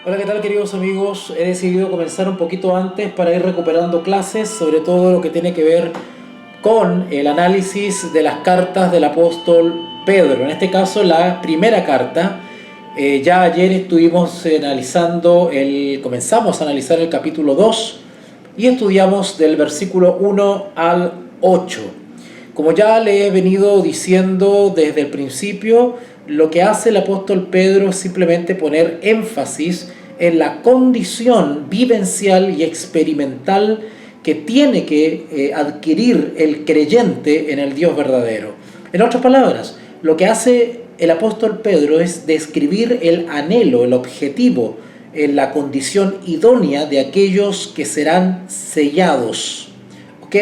Hola, ¿qué tal, queridos amigos? He decidido comenzar un poquito antes para ir recuperando clases, sobre todo lo que tiene que ver con el análisis de las cartas del apóstol Pedro. En este caso, la primera carta. Ya ayer comenzamos a analizar el capítulo 2 y estudiamos del versículo 1 al 8. Como ya le he venido diciendo desde el principio, lo que hace el apóstol Pedro es simplemente poner énfasis en la condición vivencial y experimental que tiene que adquirir el creyente en el Dios verdadero. En otras palabras, lo que hace el apóstol Pedro es describir el anhelo, el objetivo, la condición idónea de aquellos que serán sellados. ¿Ok?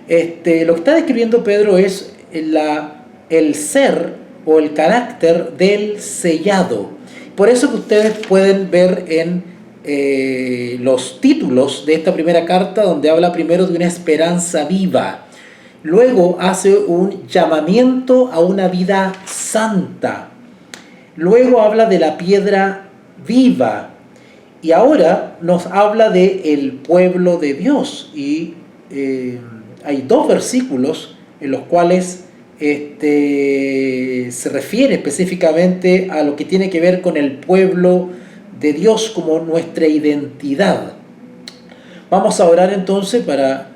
Lo que está describiendo Pedro es el ser o el carácter del sellado. Por eso que ustedes pueden ver en los títulos de esta primera carta, donde habla primero de una esperanza viva, luego hace un llamamiento a una vida santa, luego habla de la piedra viva y ahora nos habla del pueblo de Dios. Y hay dos versículos en los cuales se refiere específicamente a lo que tiene que ver con el pueblo de Dios como nuestra identidad. Vamos a orar entonces para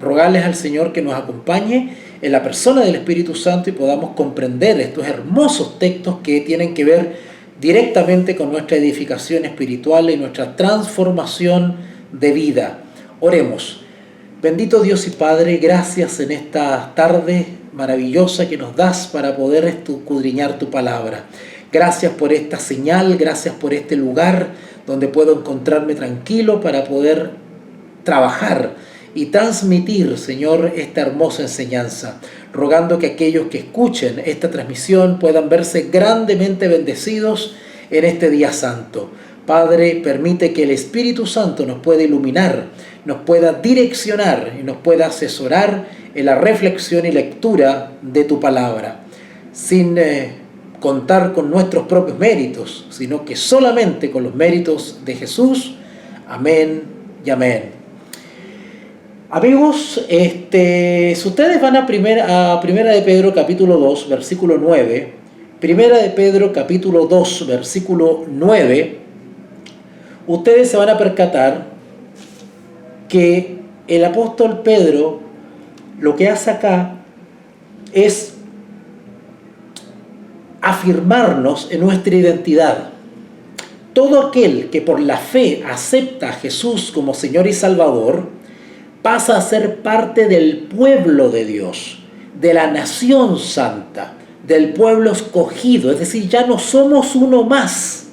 rogarles al Señor que nos acompañe en la persona del Espíritu Santo y podamos comprender estos hermosos textos que tienen que ver directamente con nuestra edificación espiritual y nuestra transformación de vida. Oremos. Bendito Dios y Padre, gracias en esta tarde maravillosa que nos das para poder escudriñar tu palabra. Gracias por esta señal, gracias por este lugar donde puedo encontrarme tranquilo para poder trabajar y transmitir, Señor, esta hermosa enseñanza, rogando que aquellos que escuchen esta transmisión puedan verse grandemente bendecidos en este día santo. Padre, permite que el Espíritu Santo nos pueda iluminar, nos pueda direccionar y nos pueda asesorar en la reflexión y lectura de tu palabra, sin contar con nuestros propios méritos, sino que solamente con los méritos de Jesús. Amén y amén. Amigos, si ustedes van a Primera de Pedro capítulo 2, versículo 9, Primera de Pedro capítulo 2, versículo 9, ustedes se van a percatar que el apóstol Pedro lo que hace acá es afirmarnos en nuestra identidad. Todo aquel que por la fe acepta a Jesús como Señor y Salvador pasa a ser parte del pueblo de Dios, de la nación santa, del pueblo escogido. Es decir, ya no somos uno más,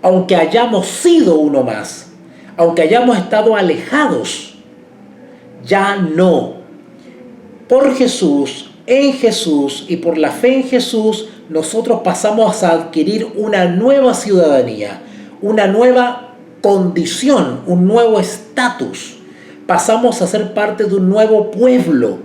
aunque hayamos sido uno más, aunque hayamos estado alejados, ya no. Por Jesús, en Jesús y por la fe en Jesús, nosotros pasamos a adquirir una nueva ciudadanía, una nueva condición, un nuevo estatus. Pasamos a ser parte de un nuevo pueblo,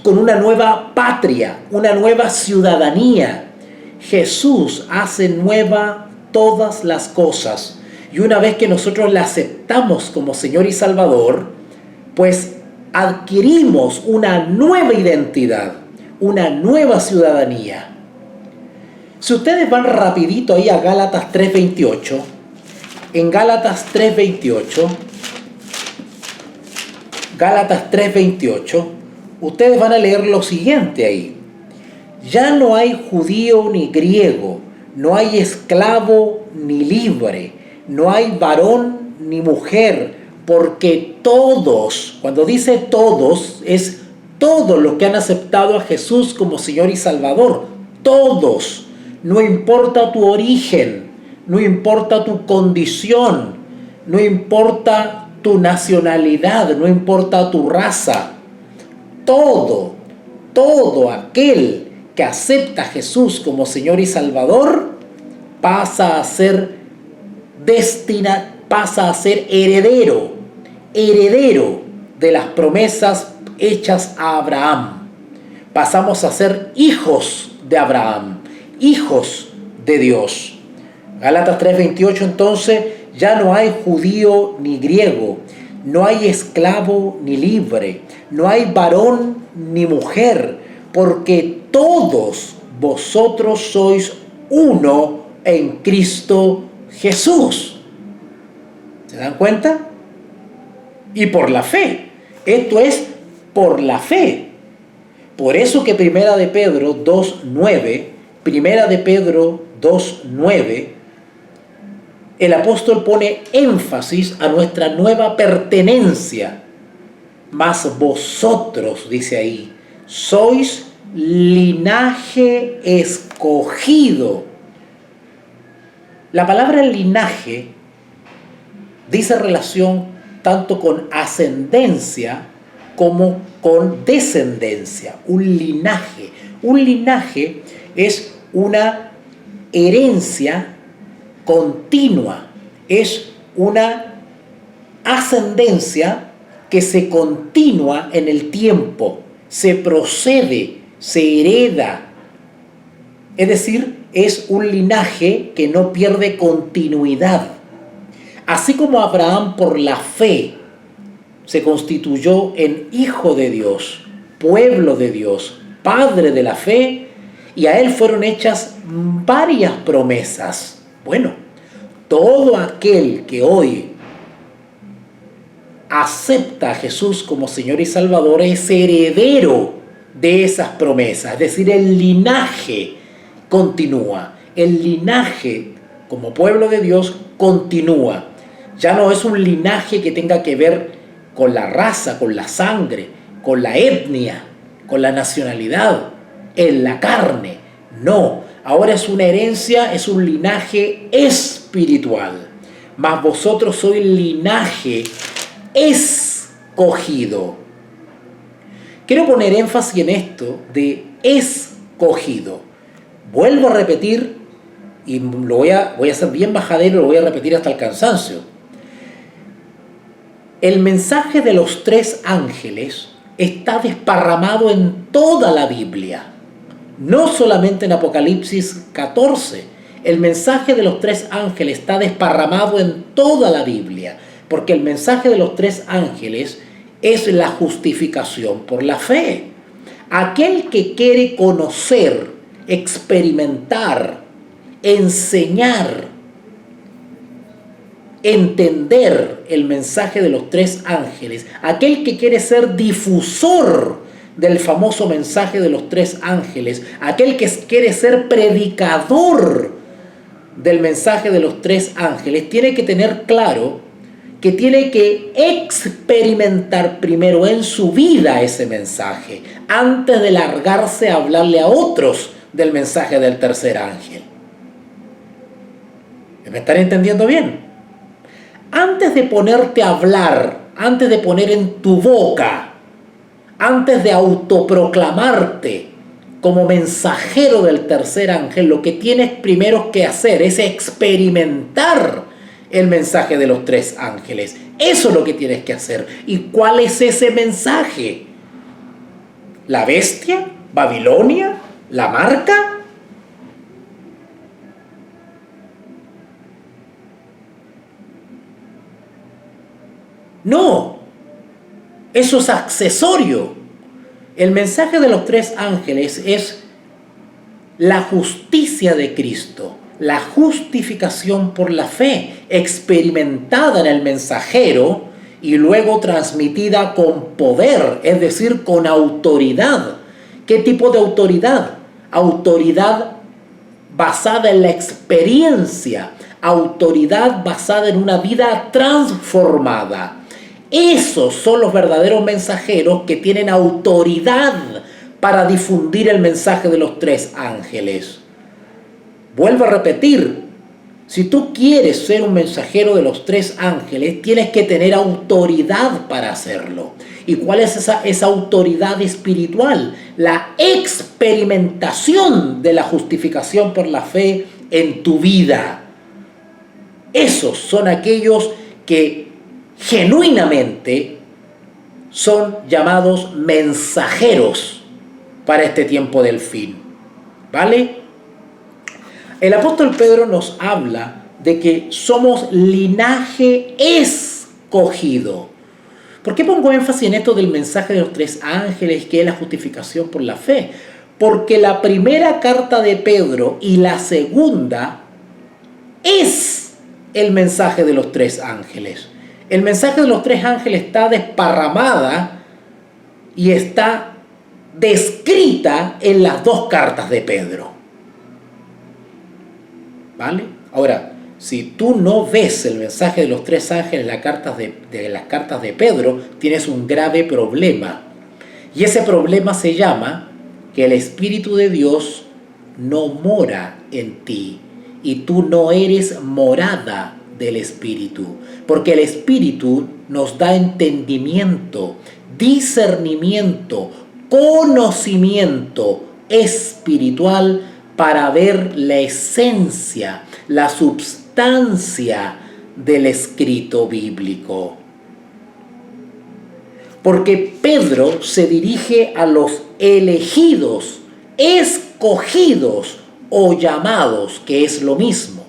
con una nueva patria, una nueva ciudadanía. Jesús hace nueva todas las cosas. Y una vez que nosotros la aceptamos como Señor y Salvador, pues adquirimos una nueva identidad, una nueva ciudadanía. Si ustedes van rapidito ahí a Gálatas 3:28, en Gálatas 3:28, ustedes van a leer lo siguiente ahí. Ya no hay judío ni griego, no hay esclavo ni libre, no hay varón ni mujer, porque todos, cuando dice todos, es todos los que han aceptado a Jesús como Señor y Salvador. Todos, no importa tu origen, no importa tu condición, no importa tu nacionalidad, no importa tu raza. Todo aquel que acepta a Jesús como Señor y Salvador pasa a ser heredero de las promesas hechas a Abraham. Pasamos a ser hijos de Abraham, hijos de Dios. Gálatas 3:28 entonces, ya no hay judío ni griego, no hay esclavo ni libre, no hay varón ni mujer, porque todos vosotros sois uno en Cristo Jesús. ¿Se dan cuenta? Y por la fe. Esto es por la fe. Por eso que Primera de Pedro 2:9, el apóstol pone énfasis a nuestra nueva pertenencia. Mas vosotros, dice ahí, sois linaje escogido. La palabra linaje dice relación tanto con ascendencia como con descendencia. Un linaje es una herencia continua, es una ascendencia que se continúa en el tiempo, se procede, se hereda. Es decir, es un linaje que no pierde continuidad. Así como Abraham por la fe se constituyó en hijo de Dios, pueblo de Dios, padre de la fe, y a él fueron hechas varias promesas. Bueno, todo aquel que hoy acepta a Jesús como Señor y Salvador es heredero de esas promesas. Es decir, el linaje continúa. El linaje como pueblo de Dios continúa. Ya no es un linaje que tenga que ver con la raza, con la sangre, con la etnia, con la nacionalidad, en la carne. No, ahora es una herencia, es un linaje espiritual. Mas vosotros sois linaje escogido. Quiero poner énfasis en esto de escogido. Vuelvo a repetir, y voy a ser bien majadero, lo voy a repetir hasta el cansancio. El mensaje de los tres ángeles está desparramado en toda la Biblia, no solamente en Apocalipsis 14. El mensaje de los tres ángeles está desparramado en toda la Biblia, porque el mensaje de los tres ángeles es la justificación por la fe. Aquel que quiere conocer, experimentar, enseñar, entender el mensaje de los tres ángeles, aquel que quiere ser difusor del famoso mensaje de los tres ángeles, aquel que quiere ser predicador del mensaje de los tres ángeles, tiene que tener claro que tiene que experimentar primero en su vida ese mensaje, antes de largarse a hablarle a otros del mensaje del tercer ángel. ¿Me están entendiendo bien? Antes de ponerte a hablar, antes de poner en tu boca, antes de autoproclamarte como mensajero del tercer ángel, lo que tienes primero que hacer es experimentar el mensaje de los tres ángeles. Eso es lo que tienes que hacer. ¿Y cuál es ese mensaje? ¿La bestia? ¿Babilonia? ¿La marca? No, eso es accesorio. El mensaje de los tres ángeles es la justicia de Cristo, la justificación por la fe, experimentada en el mensajero y luego transmitida con poder, es decir, con autoridad. ¿Qué tipo de autoridad? Autoridad basada en la experiencia, autoridad basada en una vida transformada. Esos son los verdaderos mensajeros que tienen autoridad para difundir el mensaje de los tres ángeles. Vuelvo a repetir, si tú quieres ser un mensajero de los tres ángeles, tienes que tener autoridad para hacerlo. ¿Y cuál es esa autoridad espiritual? La experimentación de la justificación por la fe en tu vida. Esos son aquellos que genuinamente son llamados mensajeros para este tiempo del fin. ¿Vale? El apóstol Pedro nos habla de que somos linaje escogido. ¿Por qué pongo énfasis en esto del mensaje de los tres ángeles, que es la justificación por la fe? Porque la primera carta de Pedro y la segunda es el mensaje de los tres ángeles. El mensaje de los tres ángeles está desparramada y está descrita en las dos cartas de Pedro. ¿Vale? Ahora, si tú no ves el mensaje de los tres ángeles en las cartas de Pedro, tienes un grave problema. Y ese problema se llama que el Espíritu de Dios no mora en ti y tú no eres morada del Espíritu. Porque el Espíritu nos da entendimiento, discernimiento, conocimiento espiritual para ver la esencia, la substancia del escrito bíblico. Porque Pedro se dirige a los elegidos, escogidos o llamados, que es lo mismo.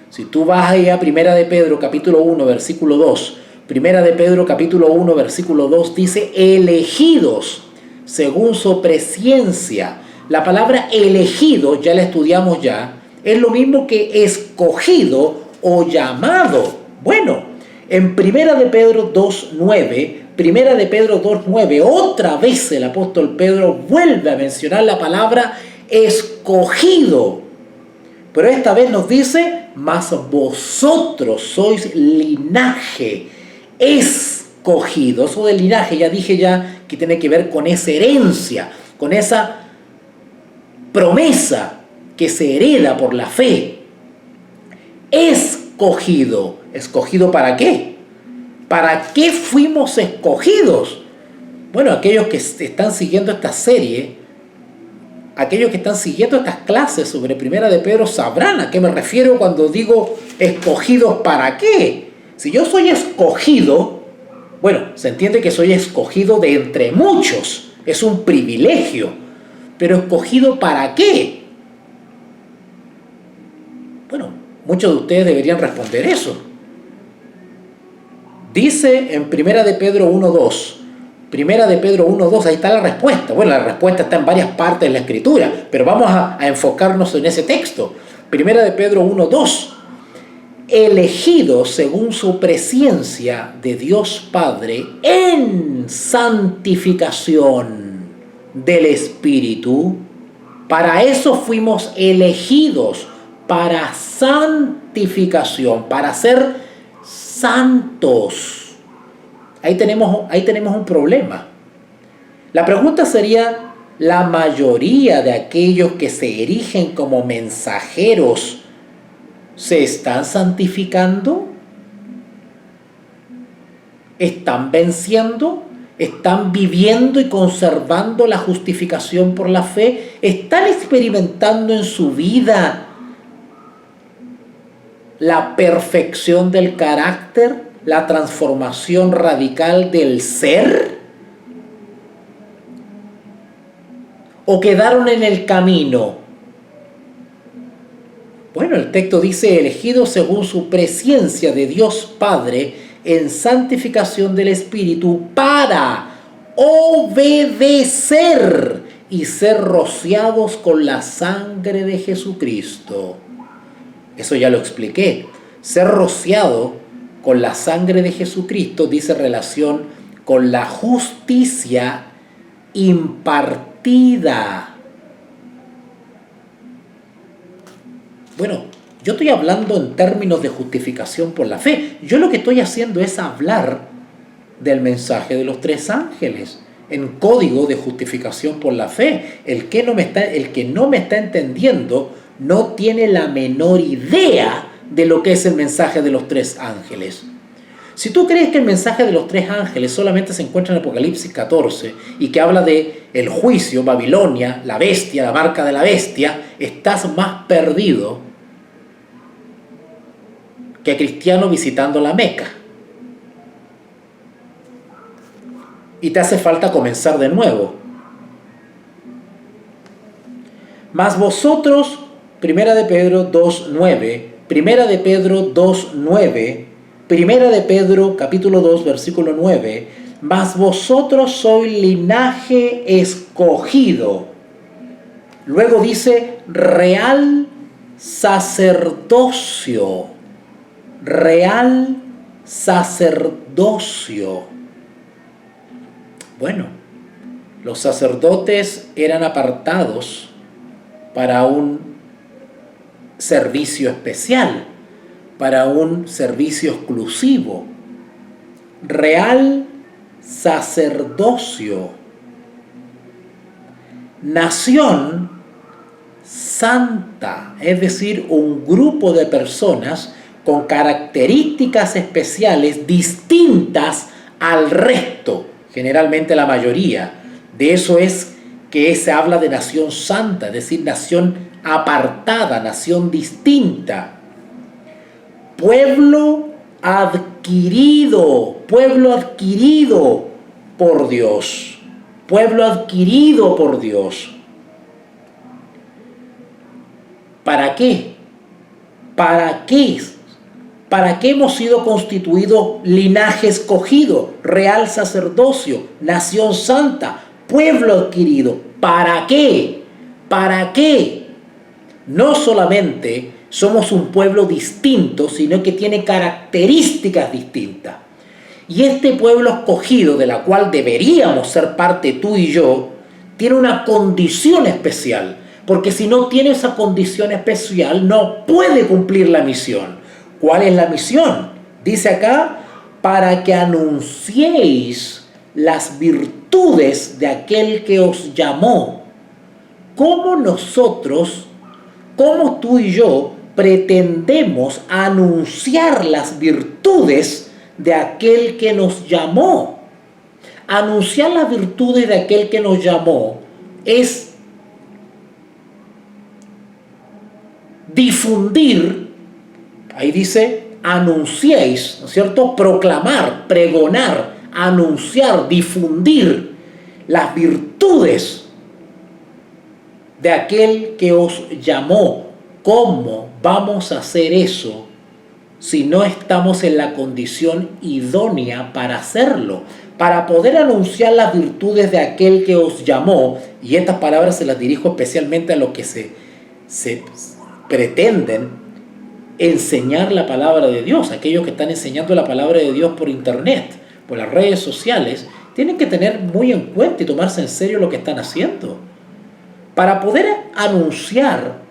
Si tú vas ahí a Primera de Pedro capítulo 1 versículo 2, Primera de Pedro capítulo 1 versículo 2 dice elegidos según su presciencia. La palabra elegido, ya la estudiamos ya, es lo mismo que escogido o llamado. Bueno, en Primera de Pedro 2.9, otra vez el apóstol Pedro vuelve a mencionar la palabra escogido. Pero esta vez nos dice, mas vosotros sois linaje escogido. Eso del linaje ya dije que tiene que ver con esa herencia, con esa promesa que se hereda por la fe. Escogido. ¿Escogido para qué? ¿Para qué fuimos escogidos? Bueno, aquellos que están siguiendo esta serie, aquellos que están siguiendo estas clases sobre Primera de Pedro sabrán a qué me refiero cuando digo escogidos para qué. Si yo soy escogido, bueno, se entiende que soy escogido de entre muchos. Es un privilegio. Pero ¿escogido para qué? Bueno, muchos de ustedes deberían responder eso. Dice en Primera de Pedro 1.2, Primera de Pedro 1.2, ahí está la respuesta. Bueno, la respuesta está en varias partes de la Escritura, pero vamos a enfocarnos en ese texto. Primera de Pedro 1.2, elegidos según su presciencia de Dios Padre en santificación del Espíritu. Para eso fuimos elegidos, para santificación, para ser santos. Ahí tenemos un problema. La pregunta sería, ¿la mayoría de aquellos que se erigen como mensajeros se están santificando? ¿Están venciendo? ¿Están viviendo y conservando la justificación por la fe? ¿Están experimentando en su vida la perfección del carácter, la transformación radical del ser? ¿O quedaron en el camino? Bueno, el texto dice, elegidos según su presciencia de Dios Padre en santificación del Espíritu para obedecer y ser rociados con la sangre de Jesucristo. Eso ya lo expliqué. Ser rociado con la sangre de Jesucristo dice relación con la justicia impartida. Bueno, yo estoy hablando en términos de justificación por la fe. Yo lo que estoy haciendo es hablar del mensaje de los tres ángeles en código de justificación por la fe. El que no me está entendiendo no tiene la menor idea de lo que es el mensaje de los tres ángeles. Si tú crees que el mensaje de los tres ángeles solamente se encuentra en Apocalipsis 14 y que habla de el juicio, Babilonia, la bestia, la marca de la bestia, estás más perdido que cristiano visitando la Meca. Y te hace falta comenzar de nuevo. Mas vosotros Primera de Pedro 2:9, Primera de Pedro 2:9, Primera de Pedro capítulo 2 versículo 9, mas vosotros sois linaje escogido. Luego dice real sacerdocio, real sacerdocio. Bueno, los sacerdotes eran apartados para un servicio especial, para un servicio exclusivo. Real sacerdocio. Nación santa, es decir, un grupo de personas con características especiales distintas al resto, generalmente la mayoría. De eso es que se habla de nación santa, es decir, nación apartada, nación distinta. Pueblo adquirido por Dios, pueblo adquirido por Dios. ¿Para qué? ¿Para qué? ¿Para qué hemos sido constituidos linaje escogido, real sacerdocio, nación santa, pueblo adquirido? ¿Para qué? ¿Para qué? No solamente somos un pueblo distinto, sino que tiene características distintas. Y este pueblo escogido, de la cual deberíamos ser parte tú y yo, tiene una condición especial. Porque si no tiene esa condición especial, no puede cumplir la misión. ¿Cuál es la misión? Dice acá, para que anunciéis las virtudes de aquel que os llamó. ¿Cómo nosotros, cómo tú y yo, pretendemos anunciar las virtudes de aquel que nos llamó? Anunciar las virtudes de aquel que nos llamó es difundir, ahí dice, anunciéis, ¿no es cierto? Proclamar, pregonar, anunciar, difundir las virtudes de aquel que os llamó. ¿Cómo vamos a hacer eso si no estamos en la condición idónea para hacerlo? Para poder anunciar las virtudes de aquel que os llamó, y estas palabras se las dirijo especialmente a los que se pretenden enseñar la palabra de Dios, aquellos que están enseñando la palabra de Dios por internet, por las redes sociales, tienen que tener muy en cuenta y tomarse en serio lo que están haciendo. Para poder anunciar,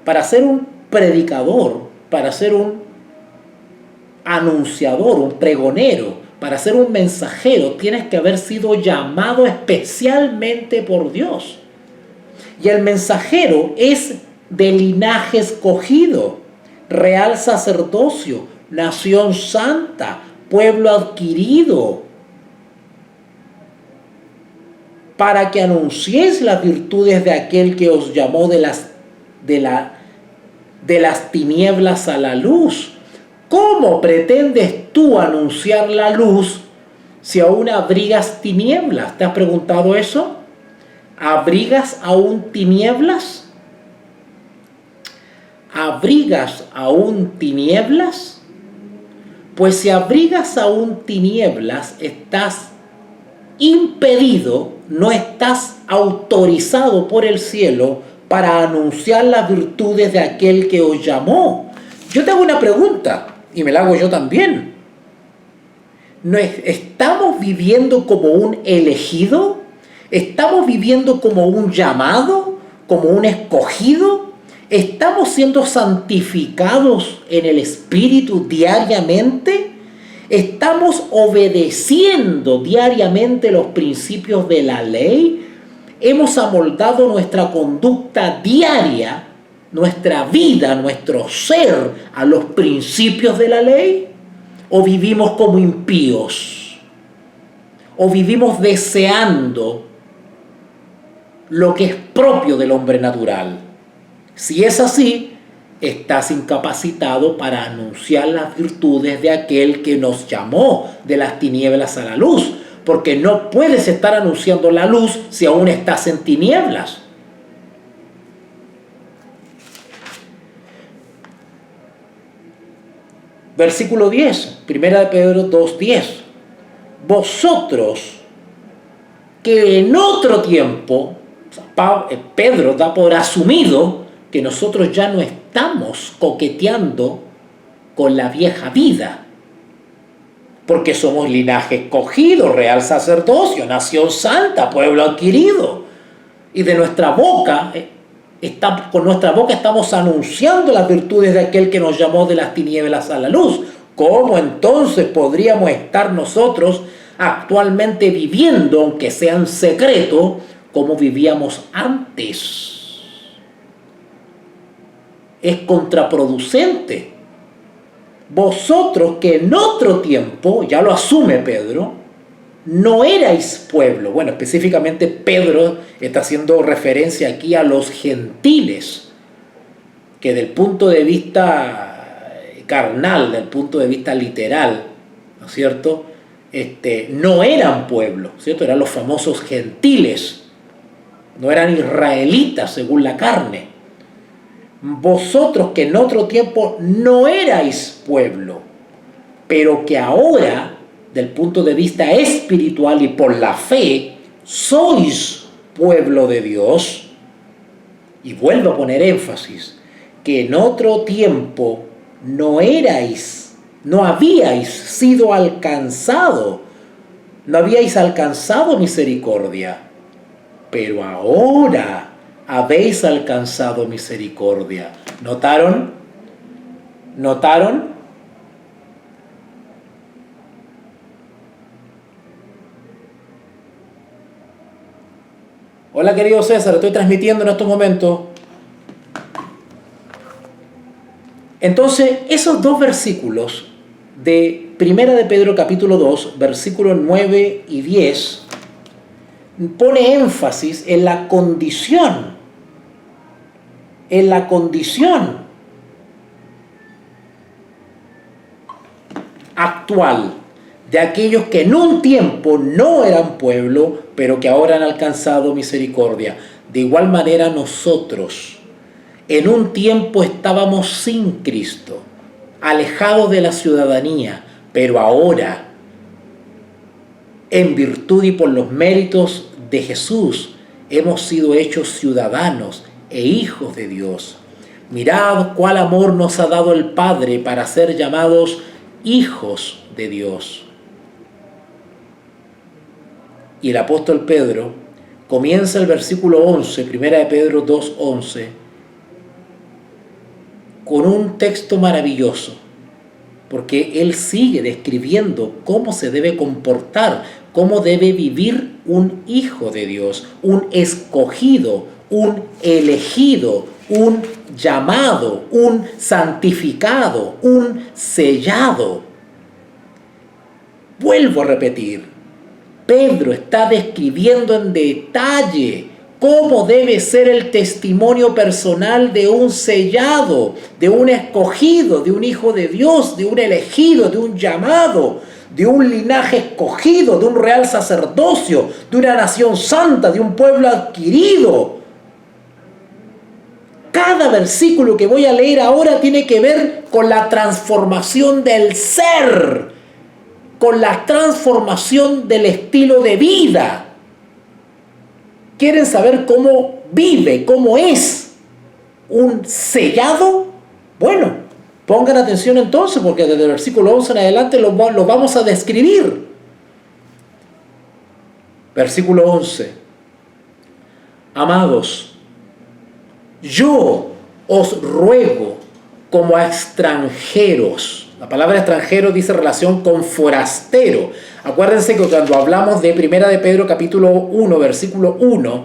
para ser un predicador, para ser un anunciador, un pregonero, para ser un mensajero, tienes que haber sido llamado especialmente por Dios. Y el mensajero es de linaje escogido, real sacerdocio, nación santa, pueblo adquirido, para que anunciéis las virtudes de aquel que os llamó de las tinieblas a la luz. ¿Cómo pretendes tú anunciar la luz si aún abrigas tinieblas? ¿Te has preguntado eso? ¿Abrigas aún tinieblas? ¿Abrigas aún tinieblas? Pues si abrigas aún tinieblas, estás impedido, no estás autorizado por el cielo para anunciar las virtudes de aquel que os llamó. Yo te hago una pregunta, y me la hago yo también. ¿No estamos viviendo como un elegido? ¿Estamos viviendo como un llamado? ¿Como un escogido? ¿Estamos siendo santificados en el Espíritu diariamente? ¿Estamos obedeciendo diariamente los principios de la ley? ¿Hemos amoldado nuestra conducta diaria, nuestra vida, nuestro ser a los principios de la ley? ¿O vivimos como impíos? ¿O vivimos deseando lo que es propio del hombre natural? Si es así, estás incapacitado para anunciar las virtudes de aquel que nos llamó de las tinieblas a la luz, porque no puedes estar anunciando la luz si aún estás en tinieblas. Versículo 10, primera de Pedro 2:10. Vosotros que en otro tiempo, Pedro da por asumido que nosotros ya no estamos coqueteando con la vieja vida, porque somos linaje escogido, real sacerdocio, nación santa, pueblo adquirido, y de nuestra boca, con nuestra boca estamos anunciando las virtudes de aquel que nos llamó de las tinieblas a la luz. ¿Cómo entonces podríamos estar nosotros actualmente viviendo, aunque sea en secreto, como vivíamos antes? Es contraproducente. Vosotros que en otro tiempo, ya lo asume Pedro, no erais pueblo. Bueno, específicamente Pedro está haciendo referencia aquí a los gentiles, que del punto de vista carnal, del punto de vista literal, ¿no es cierto?, no eran pueblo, ¿cierto? Eran los famosos gentiles, no eran israelitas según la carne. Vosotros que en otro tiempo no erais pueblo, pero que ahora, del punto de vista espiritual y por la fe, sois pueblo de Dios. Y vuelvo a poner énfasis, que en otro tiempo no habíais sido alcanzado, no habíais alcanzado misericordia, pero ahora habéis alcanzado misericordia. ¿Notaron? ¿Notaron? Hola querido César, estoy transmitiendo en estos momentos. Entonces, esos dos versículos de Primera de Pedro capítulo 2, versículos 9 y 10, pone énfasis en la condición actual de aquellos que en un tiempo no eran pueblo, pero que ahora han alcanzado misericordia. De igual manera nosotros, en un tiempo estábamos sin Cristo, alejados de la ciudadanía, pero ahora, en virtud y por los méritos de Jesús, hemos sido hechos ciudadanos e hijos de Dios. Mirad cuál amor nos ha dado el Padre para ser llamados hijos de Dios. Y el apóstol Pedro comienza el versículo 11, primera de Pedro 2:11, con un texto maravilloso, porque él sigue describiendo cómo se debe comportar, cómo debe vivir un hijo de Dios, un escogido, un elegido, un llamado, un santificado, un sellado. Vuelvo a repetir, Pedro está describiendo en detalle cómo debe ser el testimonio personal de un sellado, de un escogido, de un hijo de Dios, de un elegido, de un llamado, de un linaje escogido, de un real sacerdocio, de una nación santa, de un pueblo adquirido. Cada versículo que voy a leer ahora tiene que ver con la transformación del ser, con la transformación del estilo de vida. ¿Quieren saber cómo vive, cómo es un sellado? Bueno, pongan atención entonces, porque desde el versículo 11 en adelante lo vamos a describir. Versículo 11. Amados, yo os ruego como a extranjeros. La palabra extranjero dice relación con forastero. Acuérdense que cuando hablamos de Primera de Pedro capítulo 1, versículo 1,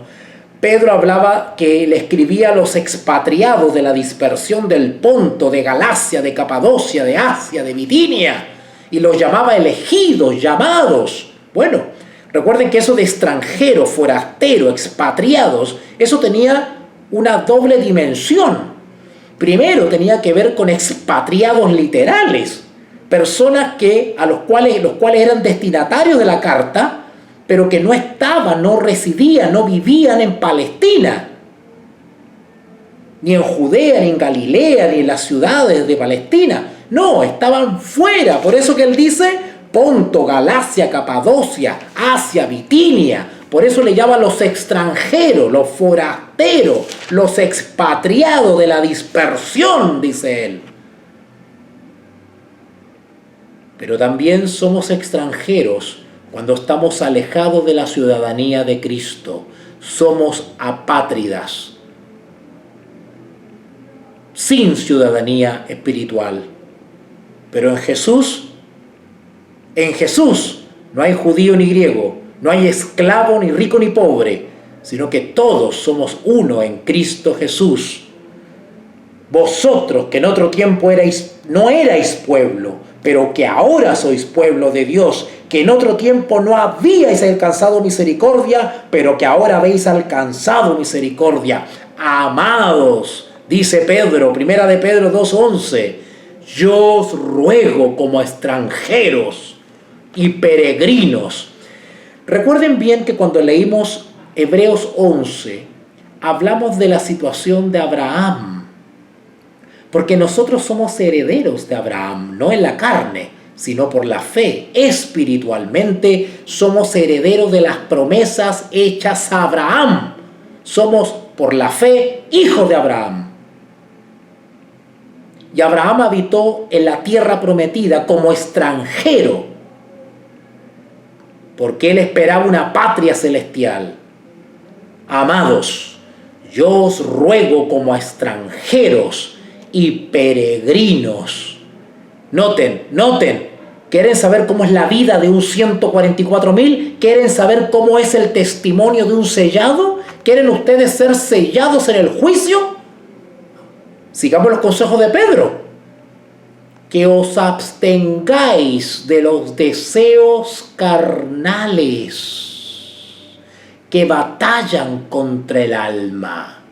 Pedro hablaba que le escribía a los expatriados de la dispersión del Ponto, de Galacia, de Capadocia, de Asia, de Bitinia, y los llamaba elegidos, llamados. Bueno, recuerden que eso de extranjero, forastero, expatriados, eso tenía una doble dimensión. Primero tenía que ver con expatriados literales, personas los cuales eran destinatarios de la carta, pero que no estaban, no residían, no vivían en Palestina, ni en Judea, ni en Galilea, ni en las ciudades de Palestina, No, estaban fuera. Por eso que él dice Ponto, Galacia, Capadocia, Asia, Bitinia. Por eso le llama los extranjeros, los forasteros, los expatriados de la dispersión, dice él. Pero también somos extranjeros cuando estamos alejados de la ciudadanía de Cristo. Somos apátridas, sin ciudadanía espiritual. Pero en Jesús no hay judío ni griego, no hay esclavo ni rico ni pobre, sino que todos somos uno en Cristo Jesús. Vosotros que en otro tiempo no erais pueblo, pero que ahora sois pueblo de Dios, que en otro tiempo no habíais alcanzado misericordia, pero que ahora habéis alcanzado misericordia. Amados, dice Pedro, primera de Pedro 2:11, yo os ruego como extranjeros y peregrinos. Recuerden bien que cuando leímos Hebreos 11, hablamos de la situación de Abraham, porque nosotros somos herederos de Abraham, no en la carne, sino por la fe. Espiritualmente somos herederos de las promesas hechas a Abraham. Somos por la fe hijos de Abraham. Y Abraham habitó en la tierra prometida como extranjero, porque él esperaba una patria celestial. Amados, yo os ruego como a extranjeros y peregrinos. Noten, ¿quieren saber cómo es la vida de un 144.000? ¿Quieren saber cómo es el testimonio de un sellado? ¿Quieren ustedes ser sellados en el juicio? Sigamos los consejos de Pedro. Que os abstengáis de los deseos carnales que batallan contra el alma.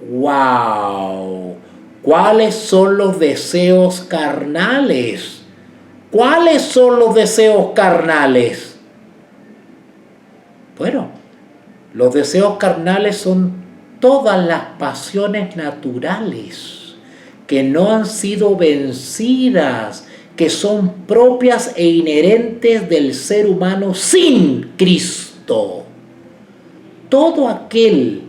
¡Wow! ¿Cuáles son los deseos carnales? ¿Cuáles son los deseos carnales? Bueno, los deseos carnales son todas las pasiones naturales que no han sido vencidas, que son propias e inherentes del ser humano sin Cristo. Todo aquel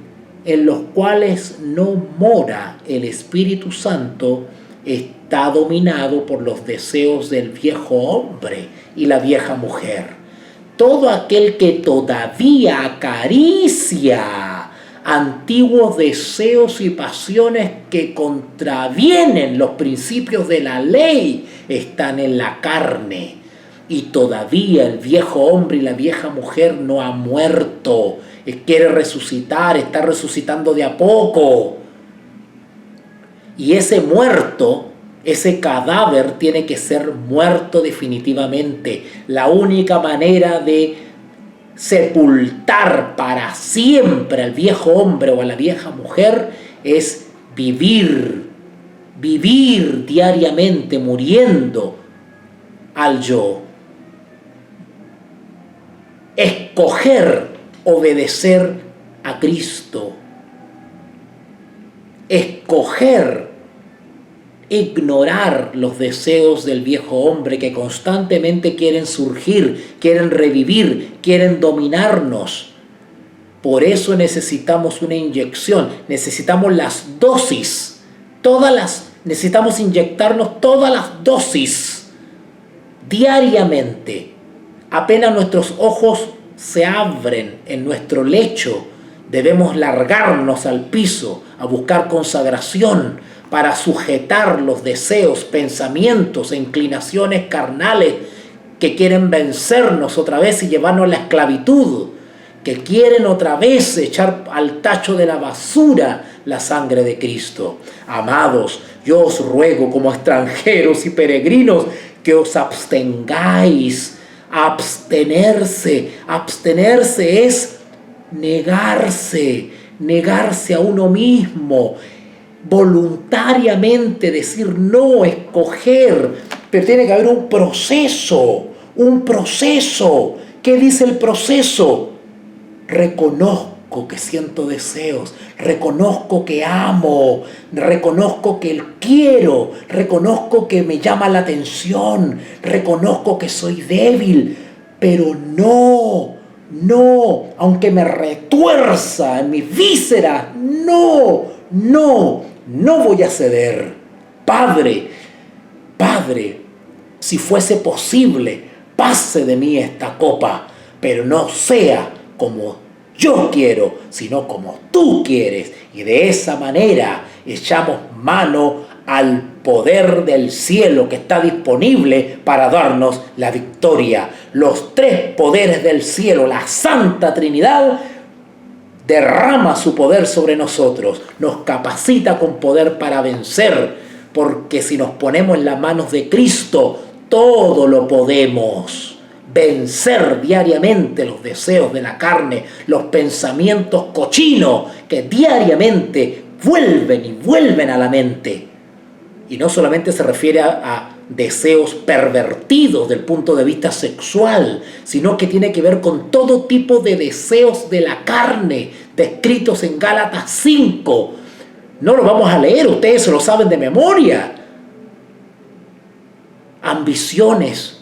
en los cuales no mora el Espíritu Santo está dominado por los deseos del viejo hombre y la vieja mujer. Todo aquel que todavía acaricia antiguos deseos y pasiones que contravienen los principios de la ley están en la carne. Y todavía el viejo hombre y la vieja mujer no ha muerto. Quiere resucitar, está resucitando de a poco. Y ese muerto, ese cadáver tiene que ser muerto definitivamente. La única manera de sepultar para siempre al viejo hombre o a la vieja mujer es vivir diariamente muriendo al yo. Escoger obedecer a Cristo. Escoger ignorar los deseos del viejo hombre que constantemente quieren surgir, quieren revivir, quieren dominarnos. Por eso necesitamos una inyección, necesitamos las dosis, necesitamos inyectarnos todas las dosis diariamente. Apenas nuestros ojos se abren en nuestro lecho, debemos largarnos al piso a buscar consagración para sujetar los deseos, pensamientos e inclinaciones carnales que quieren vencernos otra vez y llevarnos a la esclavitud, que quieren otra vez echar al tacho de la basura la sangre de Cristo. Amados, yo os ruego como extranjeros y peregrinos que os abstengáis. Abstenerse es negarse a uno mismo, voluntariamente decir no, escoger, pero tiene que haber un proceso. ¿Qué dice el proceso? Reconozco reconozco que siento deseos, reconozco que amo, reconozco que quiero, reconozco que me llama la atención, reconozco que soy débil, pero no, aunque me retuerza en mis vísceras, no voy a ceder. Padre, si fuese posible, pase de mí esta copa, pero no sea como yo quiero, sino como tú quieres. Y de esa manera echamos mano al poder del cielo que está disponible para darnos la victoria. Los tres poderes del cielo, la Santa Trinidad, derrama su poder sobre nosotros, nos capacita con poder para vencer, porque si nos ponemos en las manos de Cristo, todo lo podemos. Vencer diariamente los deseos de la carne, los pensamientos cochinos que diariamente vuelven a la mente. Y no solamente se refiere a deseos pervertidos del punto de vista sexual, sino que tiene que ver con todo tipo de deseos de la carne, descritos en Gálatas 5. No lo vamos a leer, ustedes se lo saben de memoria. Ambiciones,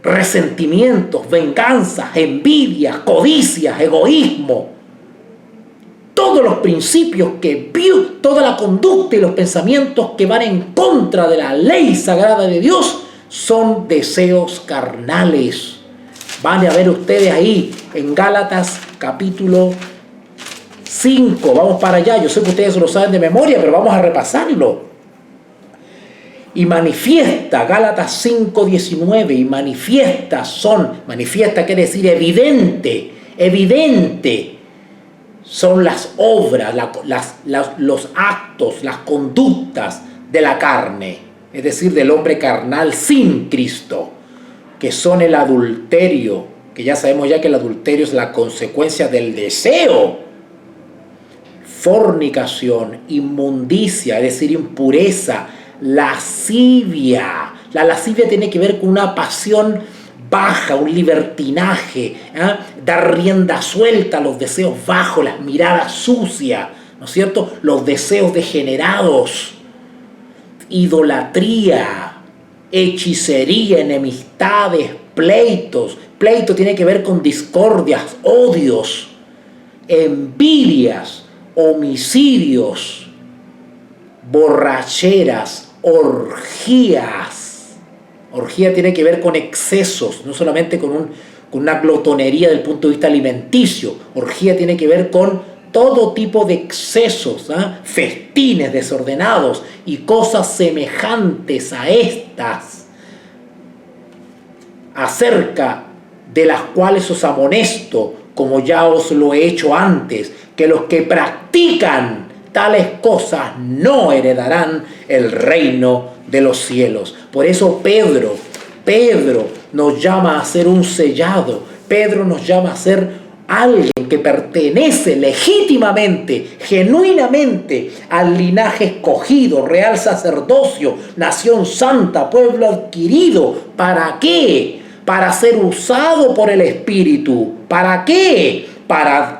resentimientos, venganzas, envidias, codicias, egoísmo. Todos los principios toda la conducta y los pensamientos que van en contra de la ley sagrada de Dios son deseos carnales. Van a ver ustedes ahí en Gálatas capítulo 5. Vamos para allá. Yo sé que ustedes lo saben de memoria, pero vamos a repasarlo. Y manifiesta, Gálatas 5:19, y manifiesta quiere decir evidente, son las obras, los actos, las conductas de la carne, es decir, del hombre carnal sin Cristo, que son el adulterio, que ya sabemos ya que el adulterio es la consecuencia del deseo, fornicación, inmundicia, es decir, impureza, lascivia. La lascivia tiene que ver con una pasión baja, un libertinaje, dar rienda suelta a los deseos bajos, las miradas sucias, ¿no es cierto? Los deseos degenerados, idolatría, hechicería, enemistades, pleitos. Pleito tiene que ver con discordias, odios, envidias, homicidios, borracheras, orgías. Orgía tiene que ver con excesos, no solamente con una glotonería del punto de vista alimenticio. Orgía tiene que ver con todo tipo de excesos, festines desordenados y cosas semejantes a estas, acerca de las cuales os amonesto, como ya os lo he hecho antes, que los que practican tales cosas no heredarán el reino de los cielos. Por eso Pedro nos llama a ser un sellado. Pedro nos llama a ser alguien que pertenece legítimamente, genuinamente al linaje escogido, real sacerdocio, nación santa, pueblo adquirido. ¿Para qué? Para ser usado por el Espíritu. ¿Para qué? Para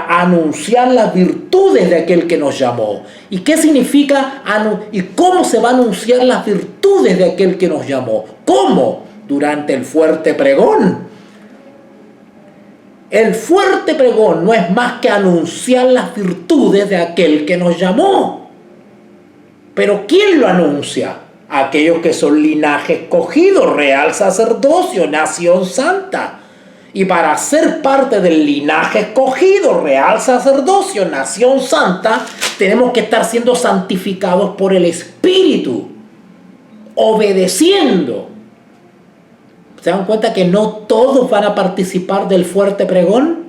anunciar las virtudes de aquel que nos llamó. ¿Y qué significa y cómo se va a anunciar las virtudes de aquel que nos llamó? ¿Cómo? Durante el fuerte pregón. El fuerte pregón no es más que anunciar las virtudes de aquel que nos llamó. Pero ¿quién lo anuncia? Aquellos que son linaje escogido, real sacerdocio, nación santa. Y para ser parte del linaje escogido, real sacerdocio, nación santa, tenemos que estar siendo santificados por el Espíritu, obedeciendo. ¿Se dan cuenta que no todos van a participar del fuerte pregón?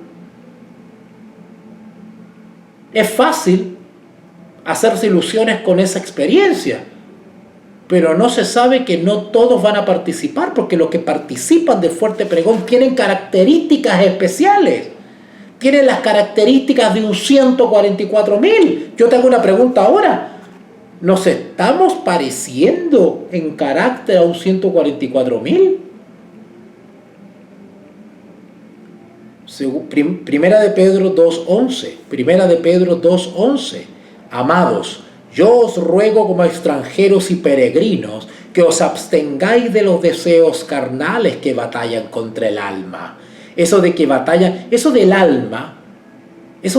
Es fácil hacerse ilusiones con esa experiencia, pero no se sabe que no todos van a participar, porque los que participan del fuerte pregón tienen características especiales. Tienen las características de un 144.000. Yo te hago una pregunta ahora. ¿Nos estamos pareciendo en carácter a un 144.000? Primera de Pedro 2:11. Primera de Pedro 2:11. Amados, yo os ruego como extranjeros y peregrinos que os abstengáis de los deseos carnales que batallan contra el alma. Eso de que batalla, eso del alma es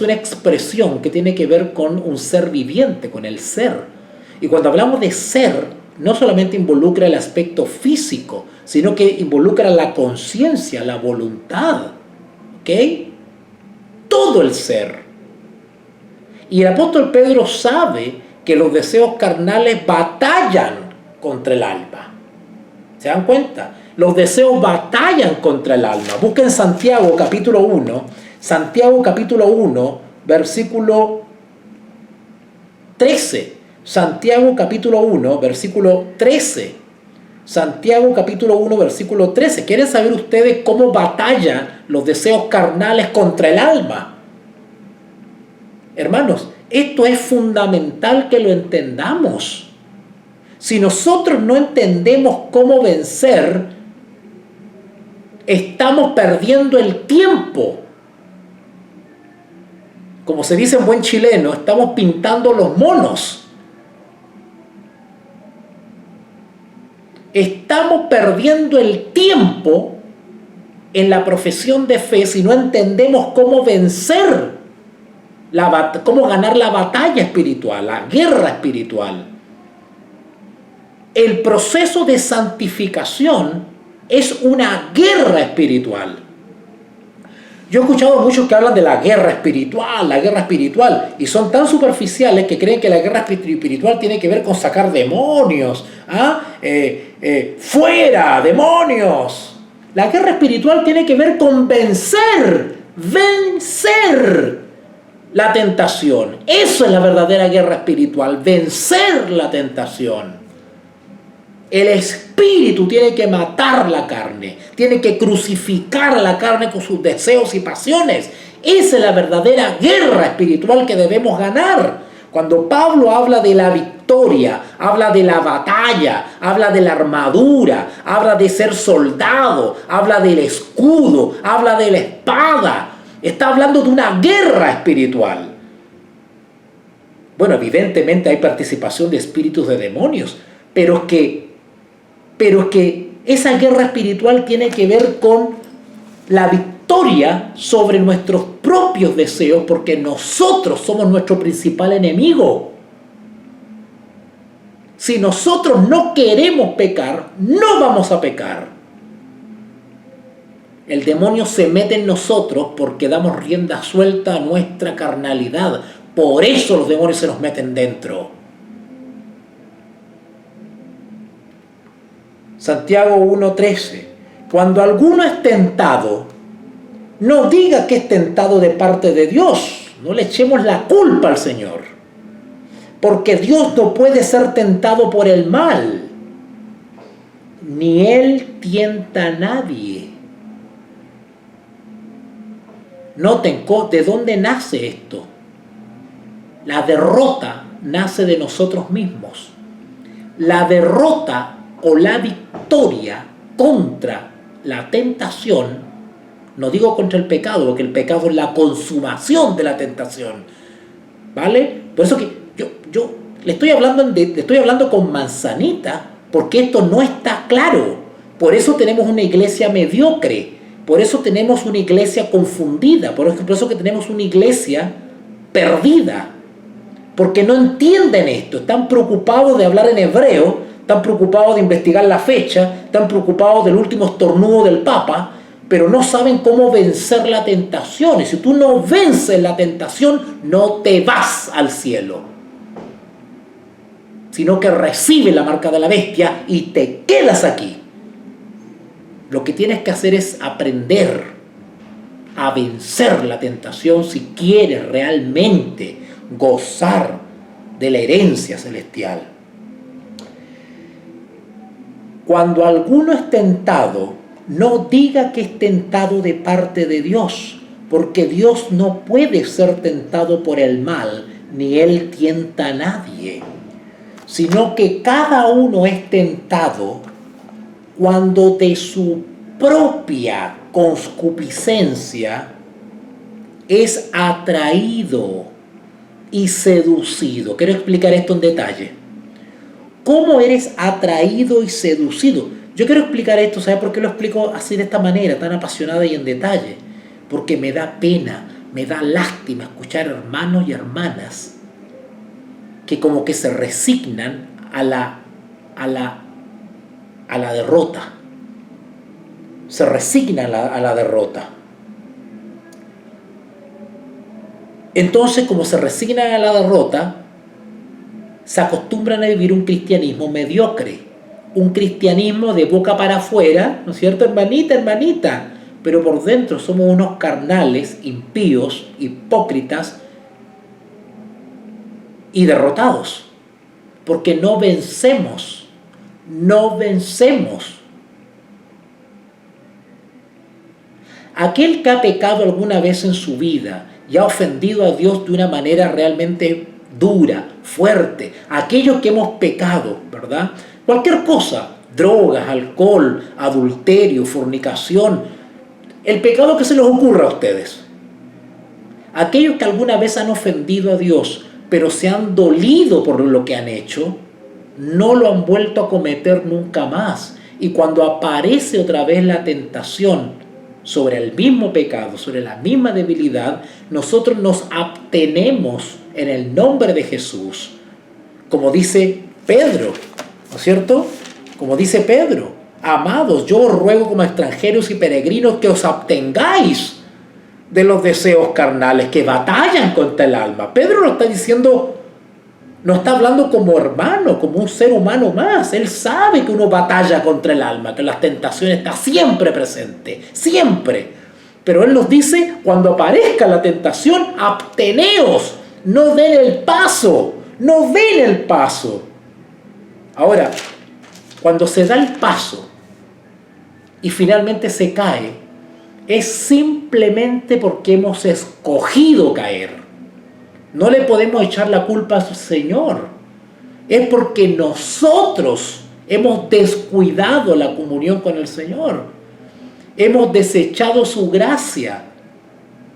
una expresión que tiene que ver con un ser viviente, con el ser. Y cuando hablamos de ser, no solamente involucra el aspecto físico, sino que involucra la conciencia, la voluntad. ¿Ok? Todo el ser. Y el apóstol Pedro sabe que los deseos carnales batallan contra el alma. ¿Se dan cuenta? Los deseos batallan contra el alma. Busquen Santiago capítulo 1. Santiago capítulo 1, versículo 13. Santiago capítulo 1, versículo 13. Santiago capítulo 1, versículo 13. ¿Quieren saber ustedes cómo batallan los deseos carnales contra el alma? Hermanos, esto es fundamental que lo entendamos. Si nosotros no entendemos cómo vencer, estamos perdiendo el tiempo. Como se dice en buen chileno, estamos pintando los monos. Estamos perdiendo el tiempo en la profesión de fe si no entendemos cómo vencer, cómo ganar la batalla espiritual, la guerra espiritual. El proceso de santificación es una guerra espiritual. Yo he escuchado a muchos que hablan de la guerra espiritual, y son tan superficiales que creen que la guerra espiritual tiene que ver con sacar demonios. ¡Fuera, demonios! La guerra espiritual tiene que ver con vencer la tentación. Eso es la verdadera guerra espiritual, vencer la tentación. El espíritu tiene que matar la carne, tiene que crucificar a la carne con sus deseos y pasiones. Esa es la verdadera guerra espiritual que debemos ganar. Cuando Pablo habla de la victoria, habla de la batalla, habla de la armadura, habla de ser soldado, habla del escudo, habla de la espada, está hablando de una guerra espiritual. Bueno, evidentemente hay participación de espíritus de demonios, pero es que esa guerra espiritual tiene que ver con la victoria sobre nuestros propios deseos, porque nosotros somos nuestro principal enemigo. Si nosotros no queremos pecar, no vamos a pecar. El demonio se mete en nosotros porque damos rienda suelta a nuestra carnalidad. Por eso los demonios se nos meten dentro. Santiago 1:13. Cuando alguno es tentado, no diga que es tentado de parte de Dios. No le echemos la culpa al Señor. Porque Dios no puede ser tentado por el mal. Ni Él tienta a nadie. Noten de dónde nace esto. La derrota nace de nosotros mismos. La derrota o la victoria contra la tentación, no digo contra el pecado, porque el pecado es la consumación de la tentación, ¿vale? Por eso que yo le estoy hablando con manzanita, porque esto no está claro. Por eso tenemos una iglesia mediocre, por eso tenemos una iglesia confundida, por eso que tenemos una iglesia perdida, porque no entienden esto, están preocupados de hablar en hebreo, están preocupados de investigar la fecha, están preocupados del último estornudo del Papa, pero no saben cómo vencer la tentación. Y si tú no vences la tentación, no te vas al cielo, sino que recibes la marca de la bestia y te quedas aquí. Lo que tienes que hacer es aprender a vencer la tentación si quieres realmente gozar de la herencia celestial. Cuando alguno es tentado, no diga que es tentado de parte de Dios, porque Dios no puede ser tentado por el mal, ni Él tienta a nadie, sino que cada uno es tentado cuando de su propia concupiscencia es atraído y seducido. Quiero explicar esto en detalle. ¿Cómo eres atraído y seducido? Yo quiero explicar esto, ¿sabe por qué lo explico así de esta manera, tan apasionada y en detalle? Porque me da pena, me da lástima escuchar hermanos y hermanas que como que se resignan a la derrota. Se resignan a la derrota. Entonces, como se resignan a la derrota, se acostumbran a vivir un cristianismo mediocre, un cristianismo de boca para afuera, ¿no es cierto, hermanita, hermanita? Pero por dentro somos unos carnales, impíos, hipócritas y derrotados, porque no vencemos. Aquel que ha pecado alguna vez en su vida y ha ofendido a Dios de una manera realmente dura, fuerte, aquellos que hemos pecado, ¿verdad? Cualquier cosa, drogas, alcohol, adulterio, fornicación, el pecado que se les ocurra a ustedes. Aquellos que alguna vez han ofendido a Dios, pero se han dolido por lo que han hecho, no lo han vuelto a cometer nunca más. Y cuando aparece otra vez la tentación sobre el mismo pecado, sobre la misma debilidad, nosotros nos abstenemos en el nombre de Jesús. Como dice Pedro, ¿no es cierto? Como dice Pedro, amados, yo os ruego como extranjeros y peregrinos que os abstengáis de los deseos carnales que batallan contra el alma. Pedro lo está diciendo, no está hablando como hermano, como un ser humano más. Él sabe que uno batalla contra el alma, que las tentaciones están siempre presentes, siempre. Pero él nos dice, cuando aparezca la tentación, absteneos, no den el paso, no den el paso. Ahora, cuando se da el paso y finalmente se cae, es simplemente porque hemos escogido caer. No le podemos echar la culpa al Señor. Es porque nosotros hemos descuidado la comunión con el Señor. Hemos desechado su gracia.